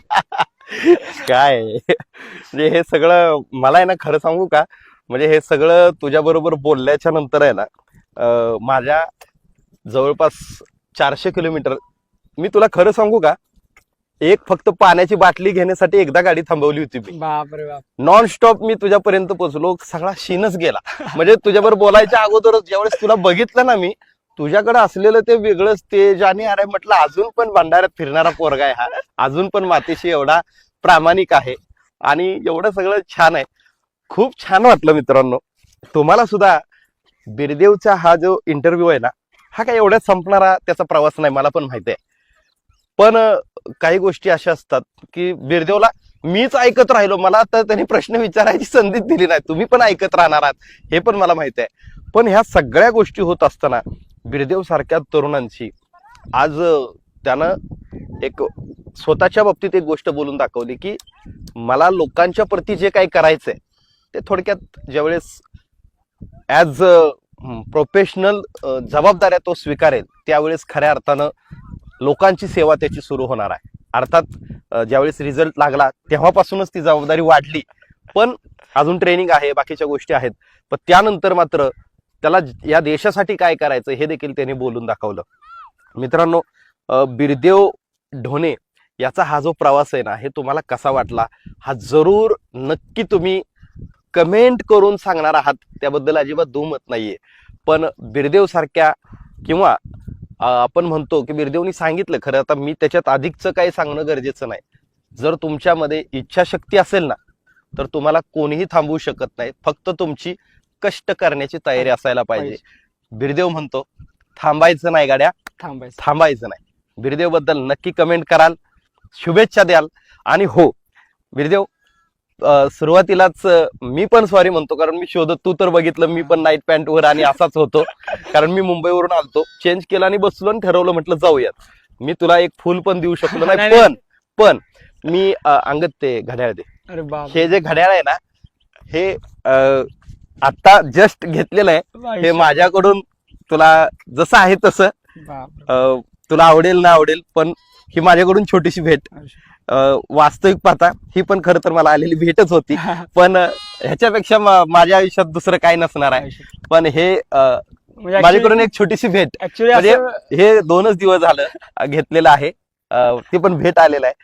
काय म्हणजे हे सगळं मला आहे ना, खरं सांगू का, म्हणजे हे सगळं तुझ्या बरोबर बोलल्याच्या नंतर आहे ना, माझ्या जवळपास 400 किलोमीटर, मी तुला खरं सांगू का, एक फक्त पाण्याची बाटली घेण्यासाठी एकदा गाडी थांबवली होती मी. बापरे बाप. नॉन स्टॉप मी तुझ्यापर्यंत पोहोचलो, सगळा शीनच गेला. म्हणजे तुझ्याबरोबर बोलायच्या अगोदरच ज्यावेळेस तुला बघितलं ना मी, तुझ्याकडे असलेलं ते वेगळंच तेज, आणि अरे म्हटलं अजून पण भंडाऱ्यात फिरणारा पोरगा आहे हा, अजून पण मातीशी एवढा प्रामाणिक आहे आणि एवढं सगळं छान आहे. खूप छान वाटलं मित्रांनो. तुम्हाला सुद्धा बिरदेवचा हा जो इंटरव्ह्यू आहे ना, हा काय एवढ्यात संपणारा त्याचा प्रवास नाही, मला पण माहिती आहे. पण काही गोष्टी अशा असतात की बिरदेवला मीच ऐकत राहिलो, मला तर त्यांनी प्रश्न विचारायची संधीच दिली नाही. तुम्ही पण ऐकत राहणार आहात हे पण मला माहिती आहे. पण ह्या सगळ्या गोष्टी होत असताना बिरदेव सारख्या तरुणांची आज त्यानं एक स्वतःच्या बाबतीत एक गोष्ट बोलून दाखवली की मला लोकांच्या प्रती जे काही करायचंय ते थोडक्यात ज्यावेळेस ऍज प्रोफेशनल जबाबदाऱ्या तो स्वीकारेल त्यावेळेस खऱ्या अर्थानं लोकांची सेवा त्याची सुरू होणार आहे. अर्थात ज्यावेळेस रिझल्ट लागला तेव्हापासूनच ती जबाबदारी वाढली, पण अजून ट्रेनिंग आहे, बाकीच्या गोष्टी आहेत. पण त्यानंतर मात्र त्याला या देशासाठी काय करायचं हे देखील त्यांनी बोलून दाखवलं. मित्रांनो, बिरदेव ढोणे याचा हा जो प्रवास आहे ना, हे तुम्हाला कसा वाटला हा जरूर नक्की तुम्ही कमेंट करून सांगणार आहात, त्याबद्दल अजिबात दुमत नाहीये. पण बिरदेव सारख्या किंवा आपण म्हणतो की बिरदेवनी सांगितलं, खरं आता मी त्याच्यात अधिकचं काही सांगणं गरजेचं नाही. जर तुमच्यामध्ये इच्छाशक्ती असेल ना तर तुम्हाला कोणीही थांबवू शकत नाही, फक्त तुमची कष्ट करण्याची तयारी असायला पाहिजे. बिरदेव म्हणतो थांबायचं नाही गाड्या, थांबायचं नाही. बिरदेव बद्दल नक्की कमेंट कराल, शुभेच्छा द्याल. आणि हो बिरदेव, सुरुवातीलाच मी पण सॉरी म्हणतो, कारण मी शोधत, तू तर बघितलं मी पण नाईट पॅन्ट वर आणि असाच होतो, कारण मी मुंबईवरून आलतो, चेंज केला आणि बसलो आणि ठरवलं म्हटलं जाऊयात. मी तुला एक फुल पण देऊ शकलो नाही, पण मी अंगत ते घड्याळ दे. हे जे घड्याळ आहे ना, हे आता जस्ट घेतलेलं आहे, हे माझ्याकडून तुला जसं आहे तसं तुला आवडेल ना आवडेल, पण ही माझ्याकडून छोटीशी भेट. वास्तविक पाहता ही पण खरं तर मला आलेली भेटच होती, पण ह्याच्यापेक्षा माझ्या आयुष्यात दुसरं काय नसणार आहे. पण हे माझ्याकडून एक छोटीशी भेट, म्हणजे हे 2च दिवस झालं घेतलेलं आहे, ती पण भेट आलेलं आहे.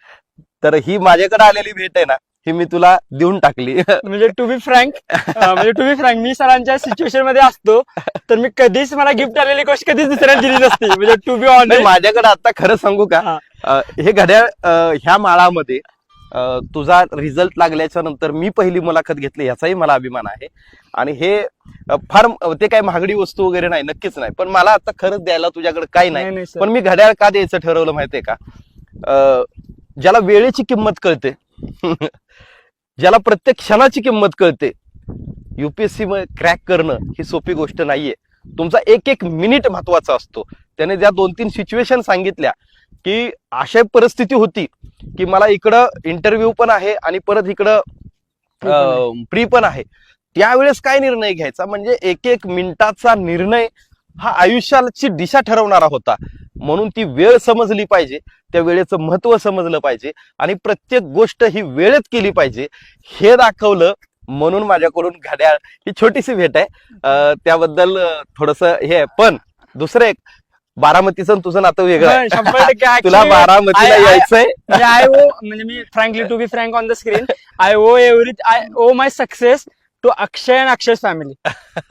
तर ही माझ्याकडे आलेली भेट आहे ना, ही मी तुला देऊन टाकली. म्हणजे टू बी फ्रँक मी सरांच्या सिच्युएशन मध्ये असतो तर मी कधीच मला गिफ्ट आलेली गोष्ट कधीच दुसऱ्याला दिली नसती. म्हणजे टू बी ऑनेस्ट माझ्याकडे आता खरं सांगू का, हे घड्याळ ह्या माळामध्ये तुझा रिझल्ट लागल्याच्या नंतर मी पहिली मुलाखत घेतली याचाही मला अभिमान आहे. आणि हे फार ते काय महागडी वस्तू वगैरे नाही, नक्कीच नाही, पण मला आता खरंच द्यायला तुझ्याकडे काही नाही. पण मी घड्याळ का द्यायचं ठरवलं माहितीये का, ज्याला वेळेची किंमत कळते ज्याला प्रत्येक क्षणाची किंमत कळते, UPSC मध्ये क्रॅक करणं ही सोपी गोष्ट नाहीये. तुमचा एक एक मिनिट महत्वाचा असतो. त्याने ज्या 2-3 सिच्युएशन सांगितल्या की अशा परिस्थिती होती की मला इकडं इंटरव्ह्यू पण आहे आणि परत इकडं प्री पण आहे, त्यावेळेस काय निर्णय घ्यायचा, म्हणजे एक एक मिनिटाचा निर्णय हा आयुष्याची दिशा ठरवणारा होता. म्हणून ती वेळ समजली पाहिजे, त्या वेळेचं महत्व समजलं पाहिजे आणि प्रत्येक गोष्ट ही वेळेत केली पाहिजे हे दाखवलं. म्हणून माझ्याकडून घड्याळ ही छोटीशी भेट आहे, त्याबद्दल थोडस हे आहे. पण दुसरं एक, बारामतीचं तुझं नातं वेगळं आहे. 100% तुला बारामतीला यायचंय. म्हणजे मी frankly to be frank on the screen, I owe my success to Akshay and Akshay family.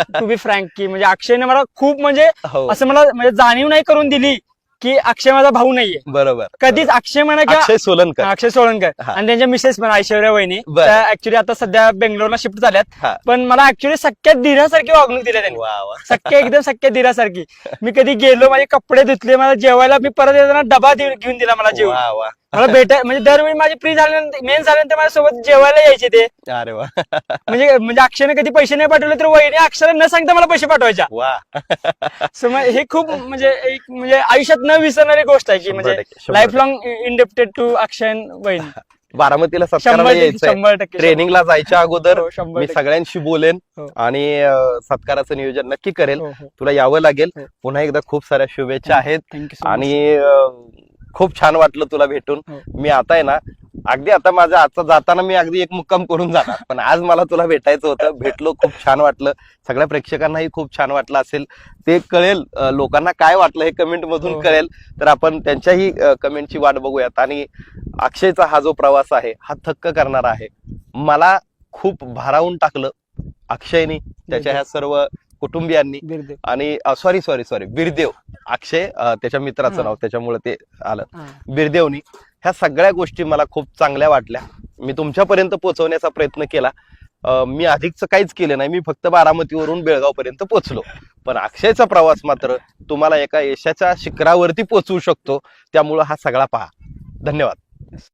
To be frank की म्हणजे अक्षयने मला खूप म्हणजे असं मला म्हणजे जाणीव नाही करून दिली की अक्षय माझा भाऊ नाहीये. बरोबर. कधीच अक्षय म्हणा किंवा अक्षय सोलनकर. अक्षय सोळंकर हा. आणि त्यांच्या मिसेस पण ऐश्वर्या वहिनी बरं. त्या ऍक्च्युली आता सध्या बेंगलोरला शिफ्ट झाल्यात. हा. पण मला ऍक्च्युली सख्या धीरासारखी वागणूक दिली त्यांनी. वा वा. सख्या एकदम सख्या धीरासारखी. मी कधी गेलो माझे कपडे धुतले, मला जेवायला मी परत येताना डबा घेऊन दिला मला जेवण. वा वा. मला म्हणजे दरवेळी माझी फ्री झाल्यानंतर मेन झाल्यानंतर माझ्यासोबत जेवायला यायचे ते. अरे वा. म्हणजे अक्षयने कधी पैसे नाही पाठवले तर वहिनी अक्षरला न सांगता मला पैसे पाठवायच्या. वा. सो हे खूप म्हणजे एक म्हणजे आयुष्यात न विसरणारी गोष्ट आहे की म्हणजे 100%. Life long indebted to Akshay and वहिनी. बारामतीला सत्काराला 100% यायचंय. 100%. ट्रेनिंगला जायच्या अगोदर हो, 100%. मी सगळ्यांशी बोलेन हो. आणि सत्काराचं नियोजन नक्की करेल. हो, हो. तुला यावं लागेल. हो. पुन्हा एकदा खूप साऱ्या शुभेच्छा आहेत. Thank you so much. आणि खूप छान वाटलं तुला भेटून. हो. मी आता आहे ना अगदी आता माझ्या आजचा जाताना मी अगदी एक मुक्काम करून जाणार, पण आज मला तुला भेटायचं होतं. भेटलो, खूप छान वाटलं. सगळ्या प्रेक्षकांनाही खूप छान वाटलं असेल. ते कळेल, लोकांना काय वाटलं हे कमेंट मधून हो. कळेल. तर आपण त्यांच्याही कमेंटची वाट बघूयात. आणि अक्षयचा हा जो प्रवास आहे हा थक्क करणारा आहे. मला खूप भारावून टाकलं अक्षयनी, त्याच्या ह्या सर्व कुटुंबियांनी. बिरदेव. आणि सॉरी बिरदेव. अक्षय त्याच्या मित्राचं हा. नाव, त्याच्यामुळे ते आलं. हा. बिरदेवनी. ह्या सगळ्या गोष्टी मला खूप चांगल्या वाटल्या. मी तुमच्यापर्यंत पोहोचवण्याचा प्रयत्न केला. मी अधिकच काहीच केलं नाही. मी फक्त बारामतीवरून बेळगाव पर्यंत पोहोचलो. पण अक्षयचा प्रवास मात्र तुम्हाला एका यशाच्या शिखरावरती पोहोचवू शकतो. त्यामुळं हा सगळा पहा. धन्यवाद.